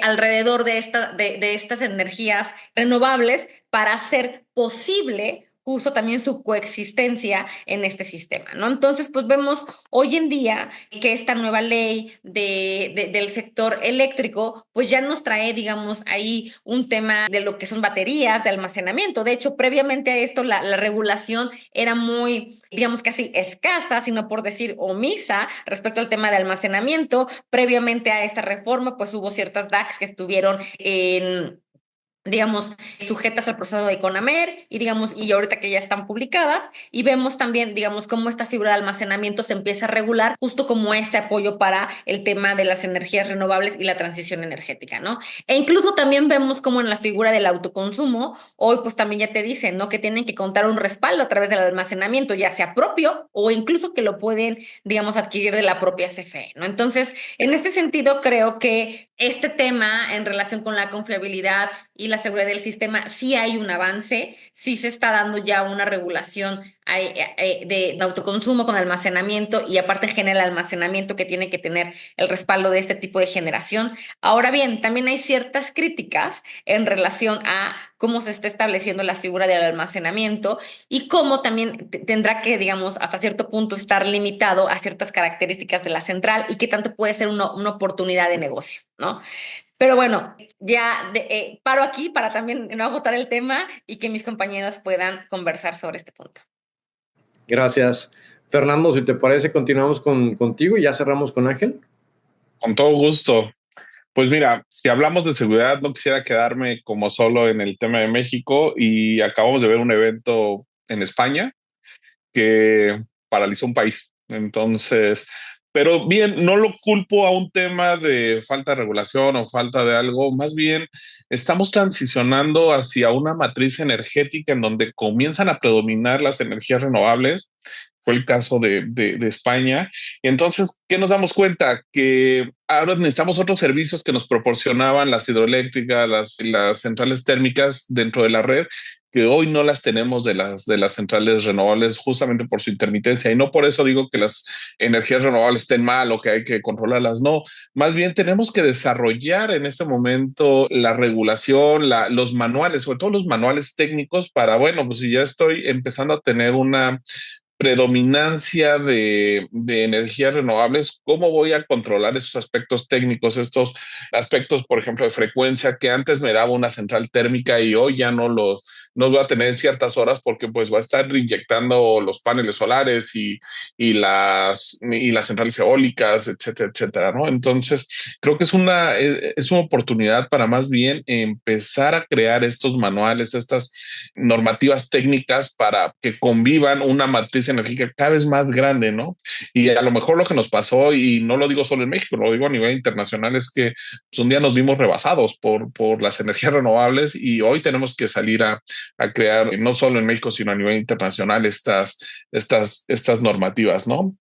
alrededor de estas energías renovables para hacer posible justo también su coexistencia en este sistema, ¿no? Entonces, pues vemos hoy en día que esta nueva ley del sector eléctrico, pues ya nos trae, digamos, ahí un tema de lo que son baterías, de almacenamiento. De hecho, previamente a esto, la regulación era muy, digamos, casi escasa, sino por decir omisa respecto al tema de almacenamiento. Previamente a esta reforma, pues hubo ciertas DACs que estuvieron en digamos, sujetas al proceso de CONAMER y digamos, y ahorita que ya están publicadas y vemos también, digamos, cómo esta figura de almacenamiento se empieza a regular justo como este apoyo para el tema de las energías renovables y la transición energética, ¿no? E incluso también vemos como en la figura del autoconsumo, hoy pues también ya te dicen, ¿no? Que tienen que contar un respaldo a través del almacenamiento, ya sea propio o incluso que lo pueden, digamos, adquirir de la propia CFE, ¿no? Entonces, en este sentido, creo que este tema en relación con la confiabilidad y la seguridad del sistema, sí hay un avance, sí se está dando ya una regulación de autoconsumo con almacenamiento y aparte genera el almacenamiento que tiene que tener el respaldo de este tipo de generación. Ahora bien, también hay ciertas críticas en relación a cómo se está estableciendo la figura del almacenamiento y cómo también tendrá que, digamos, hasta cierto punto estar limitado a ciertas características de la central y qué tanto puede ser una oportunidad de negocio, ¿no? Pero bueno, ya paro aquí para también no agotar el tema y que mis compañeros puedan conversar sobre este punto. Gracias. Fernando, si te parece, continuamos contigo y ya cerramos con Ángel. Con todo gusto. Pues mira, si hablamos de seguridad, no quisiera quedarme como solo en el tema de México y acabamos de ver un evento en España que paralizó un país. Entonces, pero bien, no lo culpo a un tema de falta de regulación o falta de algo, más bien estamos transicionando hacia una matriz energética en donde comienzan a predominar las energías renovables. Fue el caso de España. Y entonces, ¿qué nos damos cuenta? Que ahora necesitamos otros servicios que nos proporcionaban las hidroeléctricas, las centrales térmicas dentro de la red, que hoy no las tenemos de las centrales renovables justamente por su intermitencia. Y no por eso digo que las energías renovables estén mal o que hay que controlarlas. No, más bien tenemos que desarrollar en este momento la regulación, los manuales, sobre todo los manuales técnicos para, bueno, pues si ya estoy empezando a tener una predominancia de energías renovables, ¿cómo voy a controlar esos aspectos técnicos, estos aspectos, por ejemplo, de frecuencia que antes me daba una central térmica y hoy ya no voy a tener en ciertas horas porque pues va a estar inyectando los paneles solares y las centrales eólicas, etcétera, etcétera, ¿no? Entonces, creo que es una oportunidad para más bien empezar a crear estos manuales, estas normativas técnicas para que convivan una matriz energética cada vez más grande, ¿no? Y a lo mejor lo que nos pasó, y no lo digo solo en México, lo digo a nivel internacional, es que pues, un día nos vimos rebasados por las energías renovables y hoy tenemos que salir a crear, no solo en México, sino a nivel internacional, estas normativas, ¿no?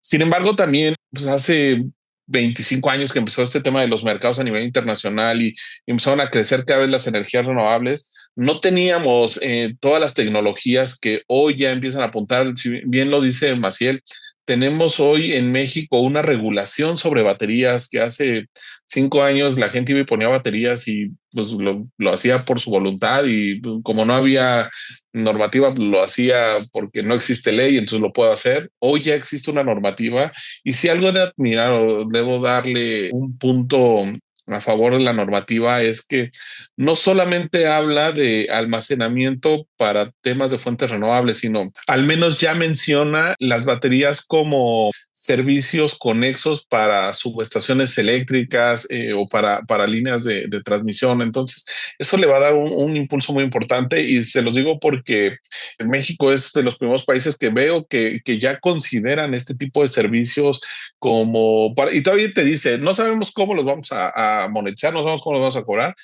Sin embargo, también pues hace 25 años que empezó este tema de los mercados a nivel internacional y empezaron a crecer cada vez las energías renovables, no teníamos todas las tecnologías que hoy ya empiezan a apuntar. Si bien lo dice Maciel, tenemos hoy en México una regulación sobre baterías que hace 5 años la gente iba y ponía baterías y pues lo hacía por su voluntad y pues, como no había normativa, lo hacía porque no existe ley, entonces lo puedo hacer. Hoy ya existe una normativa y si algo de admirar o debo darle un punto a favor de la normativa es que no solamente habla de almacenamiento para temas de fuentes renovables, sino al menos ya menciona las baterías como servicios conexos para subestaciones eléctricas o para líneas de transmisión. Entonces, eso le va a dar un impulso muy importante y se los digo porque México es de los primeros países que veo que ya consideran este tipo de servicios y todavía te dice, no sabemos cómo los vamos a monetizar, no sabemos cómo los vamos a cobrar,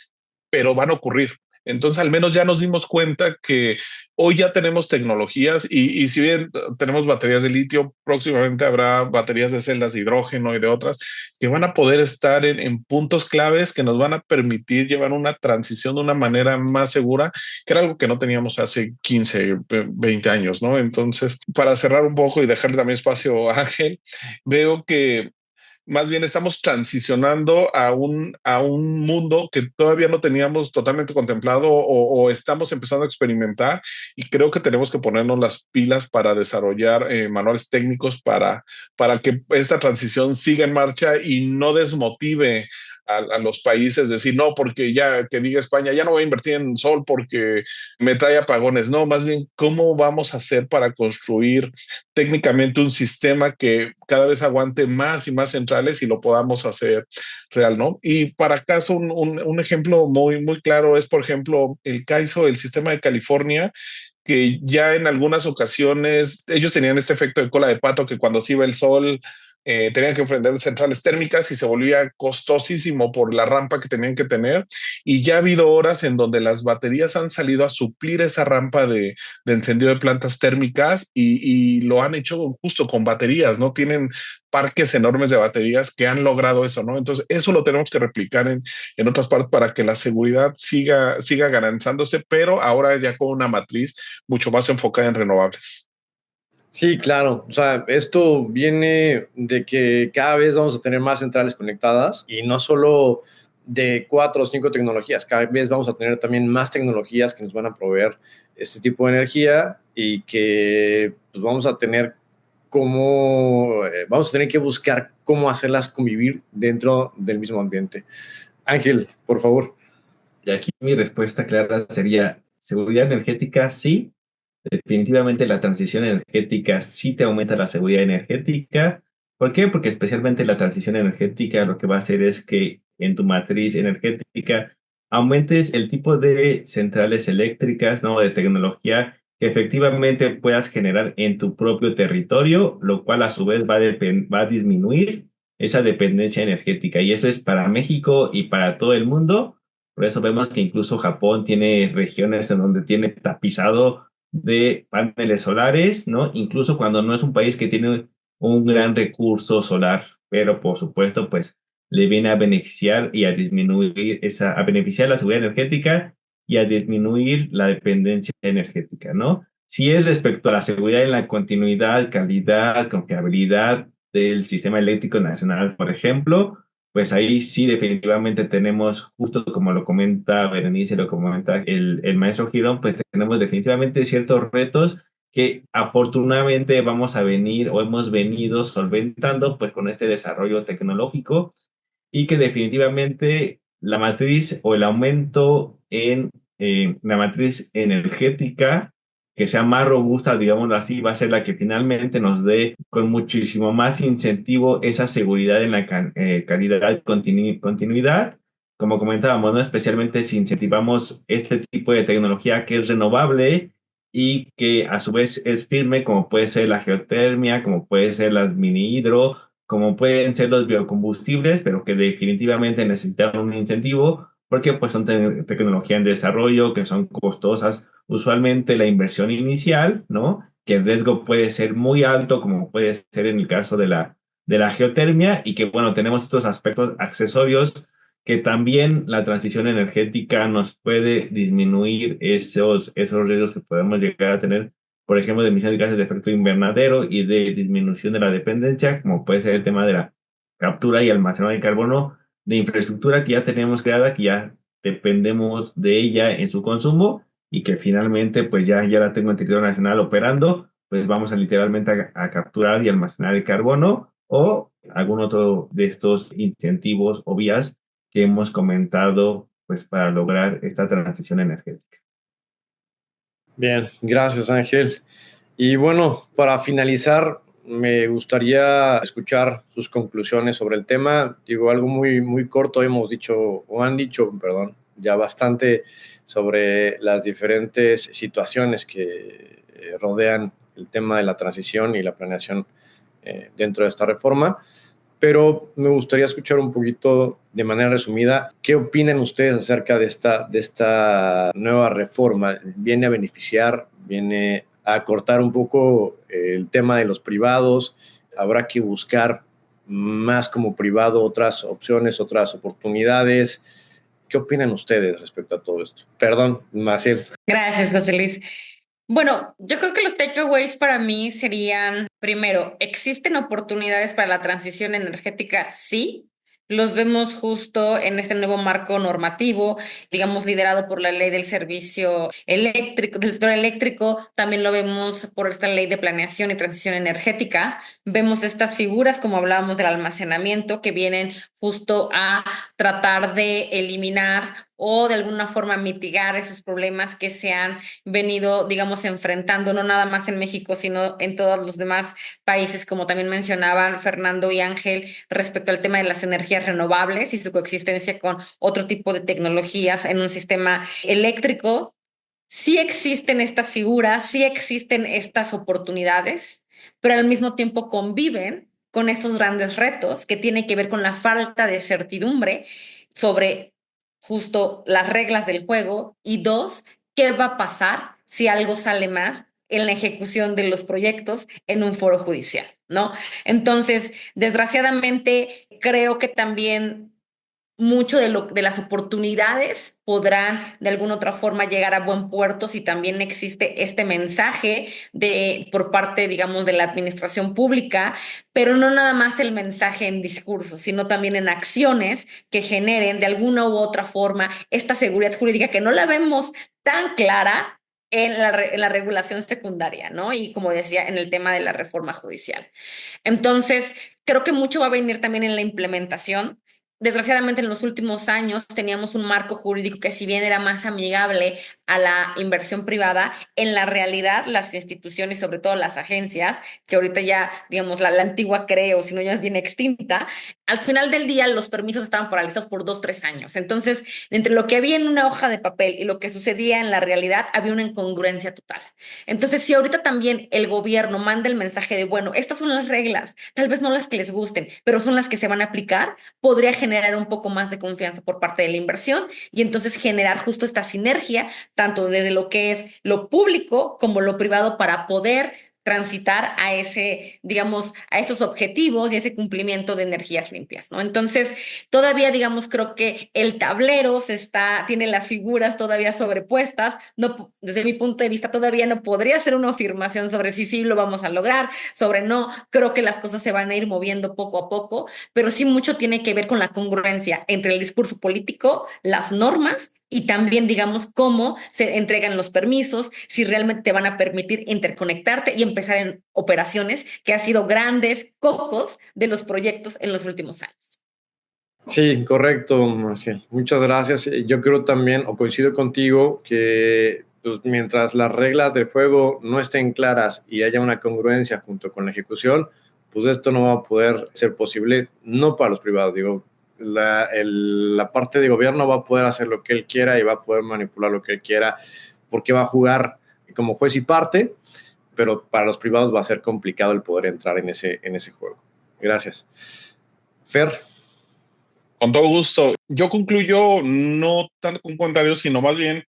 pero van a ocurrir. Entonces, al menos ya nos dimos cuenta que hoy ya tenemos tecnologías y si bien tenemos baterías de litio, próximamente habrá baterías de celdas de hidrógeno y de otras que van a poder estar en puntos claves que nos van a permitir llevar una transición de una manera más segura, que era algo que no teníamos hace 15, 20 años, ¿no? Entonces, para cerrar un poco y dejarle también espacio a Ángel, veo que más bien estamos transicionando a un mundo que todavía no teníamos totalmente contemplado o estamos empezando a experimentar y creo que tenemos que ponernos las pilas para desarrollar manuales técnicos para que esta transición siga en marcha y no desmotive a los países, decir, no, porque ya que diga España, ya no voy a invertir en sol porque me trae apagones. No, más bien, ¿cómo vamos a hacer para construir técnicamente un sistema que cada vez aguante más y más centrales y lo podamos hacer real, ¿no? Y para caso, un ejemplo muy, muy claro es, por ejemplo, el CAISO, el sistema de California, que ya en algunas ocasiones ellos tenían este efecto de cola de pato que cuando se iba el sol tenían que enfrentar centrales térmicas y se volvía costosísimo por la rampa que tenían que tener. Y ya ha habido horas en donde las baterías han salido a suplir esa rampa de encendido de plantas térmicas y lo han hecho justo con baterías, ¿no? Tienen parques enormes de baterías que han logrado eso, ¿no? Entonces, eso lo tenemos que replicar en otras partes para que la seguridad siga garantizándose, pero ahora ya con una matriz mucho más enfocada en renovables. Sí, claro. O sea, esto viene de que cada vez vamos a tener más centrales conectadas y no solo de 4 o 5 tecnologías, cada vez vamos a tener también más tecnologías que nos van a proveer este tipo de energía y que pues, vamos a tener vamos a tener que buscar cómo hacerlas convivir dentro del mismo ambiente. Ángel, por favor. Y aquí mi respuesta clara sería seguridad energética, sí. Definitivamente la transición energética sí te aumenta la seguridad energética. ¿Por qué? Porque especialmente la transición energética lo que va a hacer es que en tu matriz energética aumentes el tipo de centrales eléctricas, ¿no? De tecnología que efectivamente puedas generar en tu propio territorio, lo cual a su vez va a disminuir esa dependencia energética. Y eso es para México y para todo el mundo. Por eso vemos que incluso Japón tiene regiones en donde tiene tapizado de paneles solares, ¿no? Incluso cuando no es un país que tiene un gran recurso solar, pero por supuesto, pues le viene a beneficiar y a disminuir a beneficiar la seguridad energética y a disminuir la dependencia energética, ¿no? Si es respecto a la seguridad en la continuidad, calidad, confiabilidad del sistema eléctrico nacional, por ejemplo, pues ahí sí definitivamente tenemos, justo como lo comenta Berenice, lo comenta el maestro Girón, pues tenemos definitivamente ciertos retos que afortunadamente vamos a venir o hemos venido solventando pues con este desarrollo tecnológico y que definitivamente la matriz o el aumento en la matriz energética que sea más robusta, digámoslo así, va a ser la que finalmente nos dé con muchísimo más incentivo esa seguridad en la calidad y continuidad. Como comentábamos, ¿no? Especialmente si incentivamos este tipo de tecnología que es renovable y que a su vez es firme, como puede ser la geotermia, como puede ser las mini hidro, como pueden ser los biocombustibles, pero que definitivamente necesitan un incentivo porque pues son tecnología en desarrollo, que son costosas. Usualmente la inversión inicial, ¿no? Que el riesgo puede ser muy alto, como puede ser en el caso de la geotermia, y que bueno, tenemos estos aspectos accesorios que también la transición energética nos puede disminuir esos riesgos que podemos llegar a tener, por ejemplo, de emisiones de gases de efecto invernadero y de disminución de la dependencia, como puede ser el tema de la captura y almacenado de carbono de infraestructura que ya tenemos creada, que ya dependemos de ella en su consumo y que finalmente pues ya la tengo en territorio nacional operando, pues vamos a literalmente a capturar y almacenar el carbono o algún otro de estos incentivos o vías que hemos comentado pues para lograr esta transición energética. Bien, gracias Ángel. Y bueno, para finalizar, me gustaría escuchar sus conclusiones sobre el tema. Digo, algo muy corto, hemos dicho, o han dicho, perdón, ya bastante sobre las diferentes situaciones que rodean el tema de la transición y la planeación dentro de esta reforma. Pero me gustaría escuchar un poquito, de manera resumida, qué opinan ustedes acerca de esta nueva reforma. ¿Viene a beneficiar? ¿Viene a acortar un poco el tema de los privados? ¿Habrá que buscar más como privado otras opciones, otras oportunidades? ¿Qué opinan ustedes respecto a todo esto? Perdón, Maciel. Gracias, José Luis. Bueno, yo creo que los takeaways para mí serían, primero, ¿existen oportunidades para la transición energética? Sí. Los vemos justo en este nuevo marco normativo, digamos, liderado por la ley del servicio eléctrico, del sector eléctrico. También lo vemos por esta ley de planeación y transición energética. Vemos estas figuras, como hablábamos del almacenamiento, que vienen justo a tratar de eliminar o de alguna forma mitigar esos problemas que se han venido, digamos, enfrentando, no nada más en México, sino en todos los demás países, como también mencionaban Fernando y Ángel, respecto al tema de las energías renovables y su coexistencia con otro tipo de tecnologías en un sistema eléctrico. Sí existen estas figuras, sí existen estas oportunidades, pero al mismo tiempo conviven con estos grandes retos que tienen que ver con la falta de certidumbre sobre justo las reglas del juego y dos, qué va a pasar si algo sale más en la ejecución de los proyectos en un foro judicial, ¿no? Entonces, desgraciadamente, creo que también mucho de las oportunidades podrán de alguna otra forma llegar a buen puerto si también existe este mensaje por parte, digamos, de la administración pública, pero no nada más el mensaje en discurso, sino también en acciones que generen de alguna u otra forma esta seguridad jurídica que no la vemos tan clara en la regulación secundaria, ¿no? Y como decía, en el tema de la reforma judicial. Entonces, creo que mucho va a venir también en la implementación. Desgraciadamente, en los últimos años teníamos un marco jurídico que, si bien era más amigable a la inversión privada, en la realidad las instituciones, sobre todo las agencias, que ahorita ya, digamos, la antigua Creo, si no ya es bien extinta, al final del día los permisos estaban paralizados por 2, 3 años. Entonces, entre lo que había en una hoja de papel y lo que sucedía en la realidad, había una incongruencia total. Entonces, si ahorita también el gobierno manda el mensaje de, bueno, estas son las reglas, tal vez no las que les gusten, pero son las que se van a aplicar, podría generar un poco más de confianza por parte de la inversión y entonces generar justo esta sinergia, tanto desde lo que es lo público como lo privado, para poder transitar a ese, digamos, a esos objetivos y ese cumplimiento de energías limpias, ¿no? Entonces, todavía, digamos, creo que el tablero tiene las figuras todavía sobrepuestas. No, desde mi punto de vista, todavía no podría ser una afirmación sobre si sí lo vamos a lograr, sobre no. Creo que las cosas se van a ir moviendo poco a poco, pero sí mucho tiene que ver con la congruencia entre el discurso político, las normas y también, digamos, cómo se entregan los permisos, si realmente te van a permitir interconectarte y empezar en operaciones, que han sido grandes cocos de los proyectos en los últimos años. Sí, correcto, Marcial. Muchas gracias. Yo creo también, o coincido contigo, que pues, mientras las reglas del juego no estén claras y haya una congruencia junto con la ejecución, pues esto no va a poder ser posible, no para los privados, digo, la parte de gobierno va a poder hacer lo que él quiera y va a poder manipular lo que él quiera, porque va a jugar como juez y parte, pero para los privados va a ser complicado el poder entrar en ese juego. Gracias. Fer. Con todo gusto. Yo concluyo no tanto con comentarios, sino más bien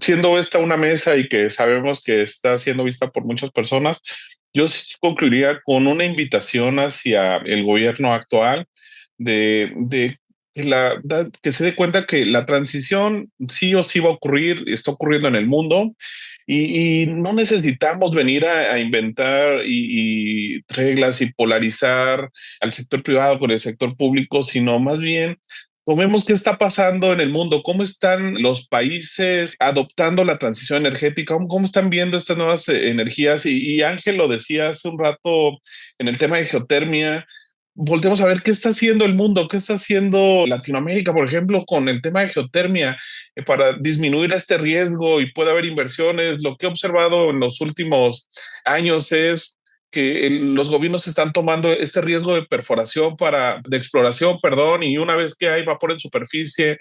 siendo esta una mesa y que sabemos que está siendo vista por muchas personas, yo sí concluiría con una invitación hacia el gobierno actual de que se dé cuenta que la transición sí o sí va a ocurrir, está ocurriendo en el mundo y no necesitamos venir a inventar y reglas y polarizar al sector privado con el sector público, sino más bien tomemos qué está pasando en el mundo, cómo están los países adoptando la transición energética, cómo están viendo estas nuevas energías. Y Ángel lo decía hace un rato en el tema de geotermia. Voltemos a ver qué está haciendo el mundo, qué está haciendo Latinoamérica, por ejemplo, con el tema de geotermia para disminuir este riesgo y puede haber inversiones. Lo que he observado en los últimos años es que los gobiernos están tomando este riesgo de perforación de exploración, perdón, y una vez que hay vapor en superficie,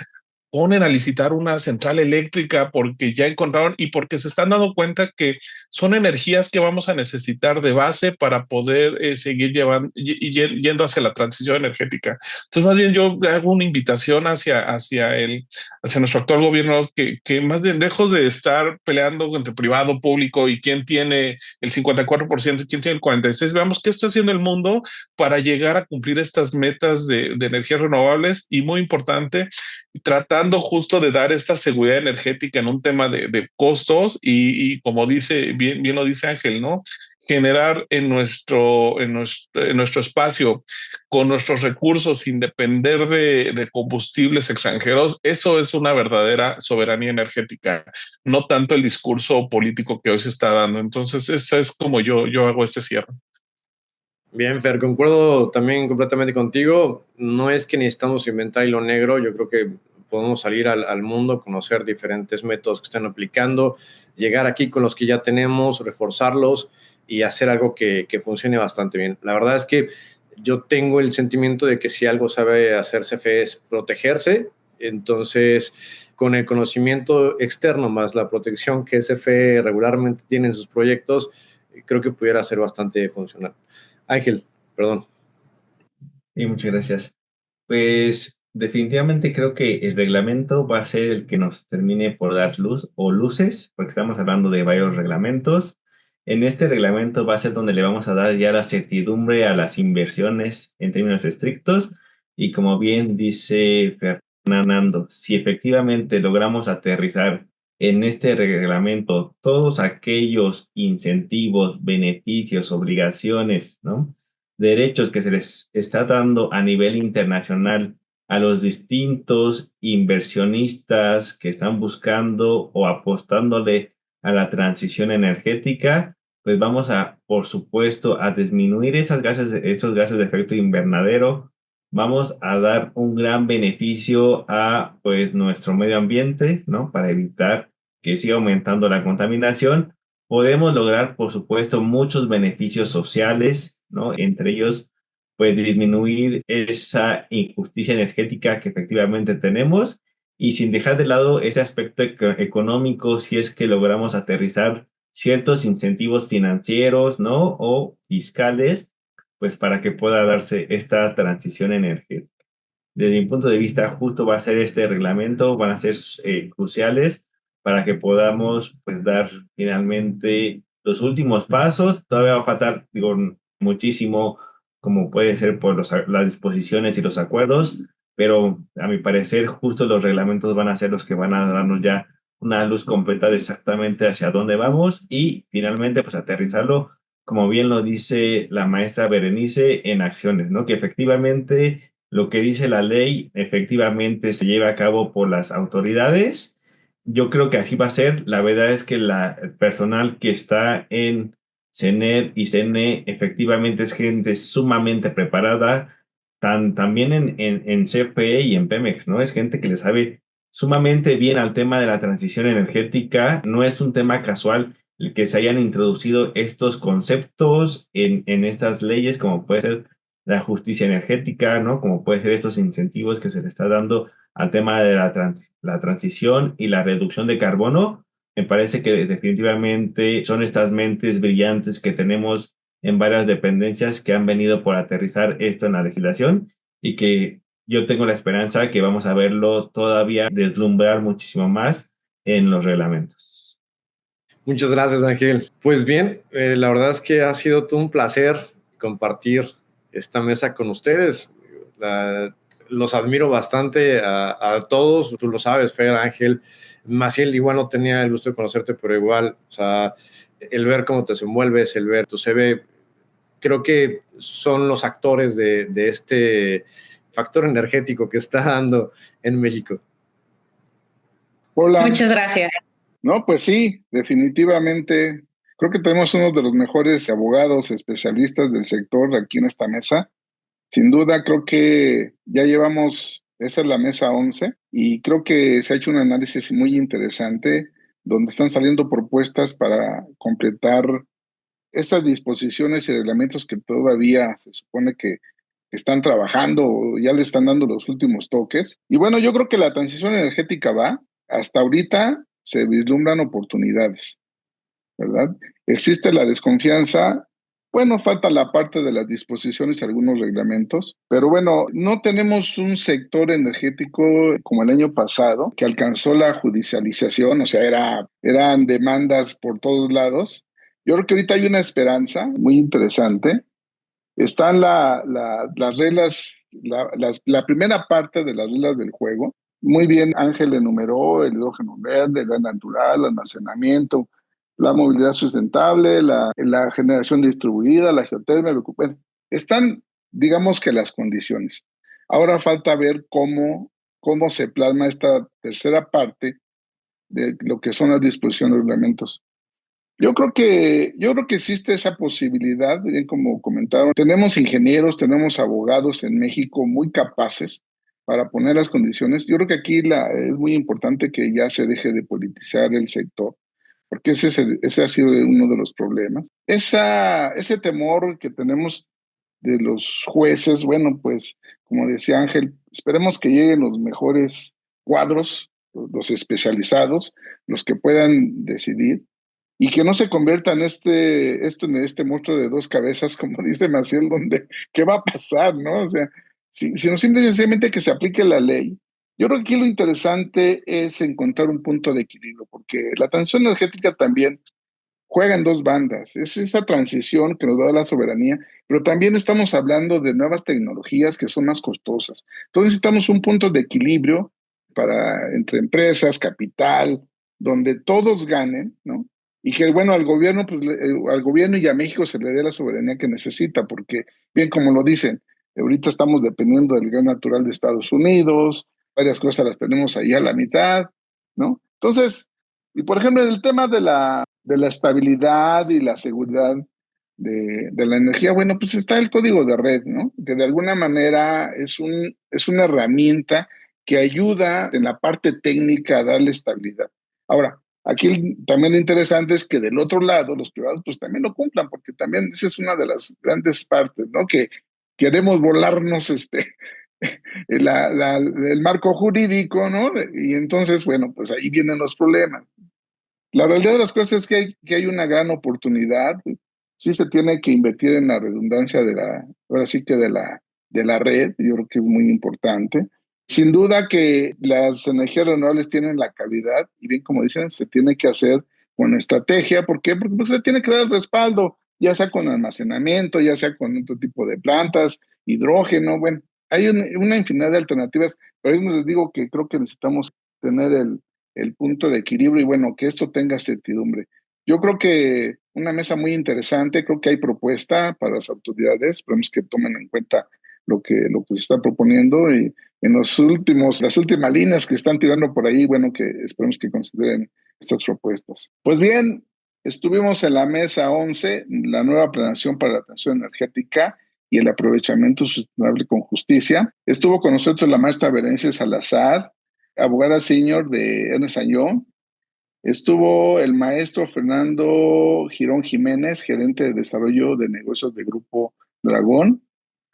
ponen a licitar una central eléctrica porque ya encontraron y porque se están dando cuenta que son energías que vamos a necesitar de base para poder seguir yendo hacia la transición energética. Entonces, más bien yo hago una invitación hacia nuestro actual gobierno que más bien lejos de estar peleando entre privado, público y quién tiene el 54% y quién tiene el 46%, veamos qué está haciendo el mundo para llegar a cumplir estas metas de energías renovables y muy importante, tratando justo de dar esta seguridad energética en un tema de costos y como dice, bien lo dice Ángel, ¿no? Generar en nuestro espacio con nuestros recursos sin depender de combustibles extranjeros. Eso es una verdadera soberanía energética, no tanto el discurso político que hoy se está dando. Entonces, esa es como yo hago este cierre. Bien, Fer, concuerdo también completamente contigo. No es que necesitamos inventar hilo negro, yo creo que podemos salir al mundo, conocer diferentes métodos que están aplicando, llegar aquí con los que ya tenemos, reforzarlos y hacer algo que funcione bastante bien. La verdad es que yo tengo el sentimiento de que si algo sabe hacer CFE es protegerse, entonces con el conocimiento externo más la protección que CFE regularmente tiene en sus proyectos, creo que pudiera ser bastante funcional. Ángel, perdón. Y muchas gracias. Pues definitivamente creo que el reglamento va a ser el que nos termine por dar luz o luces, porque estamos hablando de varios reglamentos. En este reglamento va a ser donde le vamos a dar ya la certidumbre a las inversiones en términos estrictos. Y como bien dice Fernando, si efectivamente logramos aterrizar en este reglamento todos aquellos incentivos, beneficios, obligaciones, ¿no? Derechos que se les está dando a nivel internacional a los distintos inversionistas que están buscando o apostándole a la transición energética, pues vamos a, por supuesto, a disminuir estos gases de efecto invernadero. Vamos a dar un gran beneficio a, pues, nuestro medio ambiente, ¿no? Para evitar que siga aumentando la contaminación. Podemos lograr, por supuesto, muchos beneficios sociales, ¿no? Entre ellos, pues disminuir esa injusticia energética que efectivamente tenemos y sin dejar de lado ese aspecto económico, si es que logramos aterrizar ciertos incentivos financieros, ¿no? O fiscales, pues para que pueda darse esta transición energética. Desde mi punto de vista, justo va a ser este reglamento, van a ser cruciales para que podamos pues dar finalmente los últimos pasos. Todavía va a faltar, digo, muchísimo, como puede ser por las disposiciones y los acuerdos, pero a mi parecer justo los reglamentos van a ser los que van a darnos ya una luz completa de exactamente hacia dónde vamos y finalmente pues aterrizarlo, como bien lo dice la maestra Berenice, en acciones, ¿no? Que efectivamente lo que dice la ley efectivamente se lleva a cabo por las autoridades yo creo que así va a ser. La verdad es que el personal que está en CENER y CENE efectivamente es gente sumamente preparada, también en CFE y en Pemex, ¿no? Es gente que le sabe sumamente bien al tema de la transición energética. No es un tema casual el que se hayan introducido estos conceptos en estas leyes, como puede ser la justicia energética, ¿no? Como puede ser estos incentivos que se le está dando al tema de la transición y la reducción de carbono. Me parece que definitivamente son estas mentes brillantes que tenemos en varias dependencias que han venido por aterrizar esto en la legislación y que yo tengo la esperanza que vamos a verlo todavía deslumbrar muchísimo más en los reglamentos. Muchas gracias, Ángel. Pues bien, la verdad es que ha sido todo un placer compartir esta mesa con ustedes. Los admiro bastante a todos, tú lo sabes, Fer, Ángel, Maciel, igual no tenía el gusto de conocerte, pero igual, o sea, el ver cómo te desenvuelves, el ver tu CV, creo que son los actores de este factor energético que está dando en México. Hola. Muchas gracias. No, pues sí, definitivamente. Creo que tenemos uno de los mejores abogados especialistas del sector aquí en esta mesa. Sin duda, creo que ya llevamos, esa es la mesa 11, y creo que se ha hecho un análisis muy interesante donde están saliendo propuestas para completar estas disposiciones y reglamentos que todavía se supone que están trabajando o ya le están dando los últimos toques. Y bueno, yo creo que la transición energética va, hasta ahorita se vislumbran oportunidades, ¿verdad? Existe la desconfianza. Bueno, falta la parte de las disposiciones y algunos reglamentos, pero bueno, no tenemos un sector energético como el año pasado que alcanzó la judicialización, o sea, eran demandas por todos lados. Yo creo que ahorita hay una esperanza muy interesante. Están las reglas, la primera parte de las reglas del juego. Muy bien, Ángel enumeró el hidrógeno verde, el gas natural, el almacenamiento, la movilidad sustentable, la generación distribuida, la geotermia. Bueno, están, digamos que las condiciones. Ahora falta ver cómo se plasma esta tercera parte de lo que son las disposiciones de reglamentos. Yo creo que existe esa posibilidad, bien como comentaron. Tenemos ingenieros, tenemos abogados en México muy capaces para poner las condiciones. Yo creo que aquí es muy importante que ya se deje de politizar el sector, porque ese ha sido uno de los problemas. Ese temor que tenemos de los jueces, bueno, pues como decía Ángel, esperemos que lleguen los mejores cuadros, los especializados, los que puedan decidir y que no se convierta en este monstruo de dos cabezas, como dice Maciel, donde, ¿qué va a pasar, no? O sea, sino simple y sencillamente que se aplique la ley. Yo creo que aquí lo interesante es encontrar un punto de equilibrio, porque la transición energética también juega en dos bandas. Es esa transición que nos va a dar la soberanía, pero también estamos hablando de nuevas tecnologías que son más costosas. Entonces necesitamos un punto de equilibrio entre empresas, capital, donde todos ganen, ¿no? Y que, bueno, al gobierno, pues, al gobierno y a México se le dé la soberanía que necesita, porque, bien como lo dicen, ahorita estamos dependiendo del gas natural de Estados Unidos, varias cosas las tenemos ahí a la mitad, ¿no? Entonces, y por ejemplo, en el tema de la estabilidad y la seguridad de la energía, bueno, pues está el código de red, ¿no? Que de alguna manera es una herramienta que ayuda en la parte técnica a darle estabilidad. Ahora, aquí también lo interesante es que del otro lado, los privados pues también lo cumplan, porque también esa es una de las grandes partes, ¿no? Que queremos volarnos el marco jurídico, ¿no? Y entonces, bueno, pues ahí vienen los problemas. La realidad de las cosas es que hay una gran oportunidad. Sí se tiene que invertir en la redundancia ahora sí que de la red, yo creo que es muy importante. Sin duda que las energías renovables tienen la calidad y bien como dicen, se tiene que hacer con estrategia. ¿Por qué? Porque se tiene que dar el respaldo, ya sea con almacenamiento, ya sea con otro tipo de plantas, hidrógeno. Bueno, hay una infinidad de alternativas, pero yo les digo que creo que necesitamos tener el punto de equilibrio y bueno, que esto tenga certidumbre. Yo creo que una mesa muy interesante, creo que hay propuesta para las autoridades, esperemos que tomen en cuenta se está proponiendo, y en las últimas líneas que están tirando por ahí, bueno, que esperemos que consideren estas propuestas. Pues bien, estuvimos en la mesa 11, la nueva planeación para la transición energética y el aprovechamiento sustentable con justicia. Estuvo con nosotros la maestra Berenice Salazar, abogada senior de Ernst & Young. Estuvo el maestro Fernando Girón Jiménez, gerente de desarrollo de negocios de Grupo Dragón.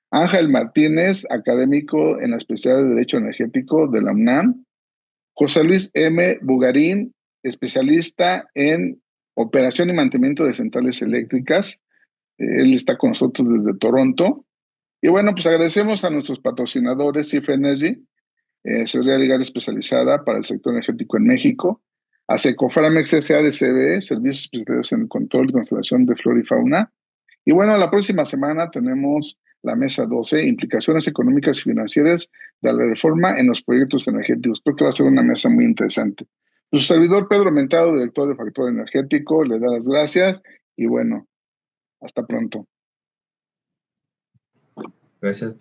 Ángel Martínez, académico en la especialidad de Derecho Energético de la UNAM. José Luis M. Bugarín, especialista en operación y mantenimiento de centrales eléctricas. Él está con nosotros desde Toronto. Y bueno, pues agradecemos a nuestros patrocinadores, CIF Energy, Seguridad Legal Especializada para el Sector Energético en México, a Secoframex S.A. de CBE, Servicios Especializados en el Control y Conservación de Flora y Fauna. Y bueno, la próxima semana tenemos la mesa 12, implicaciones económicas y financieras de la reforma en los proyectos energéticos. Creo que va a ser una mesa muy interesante. Su servidor Pedro Mentado, director de Factor Energético, le da las gracias y bueno, hasta pronto. Gracias.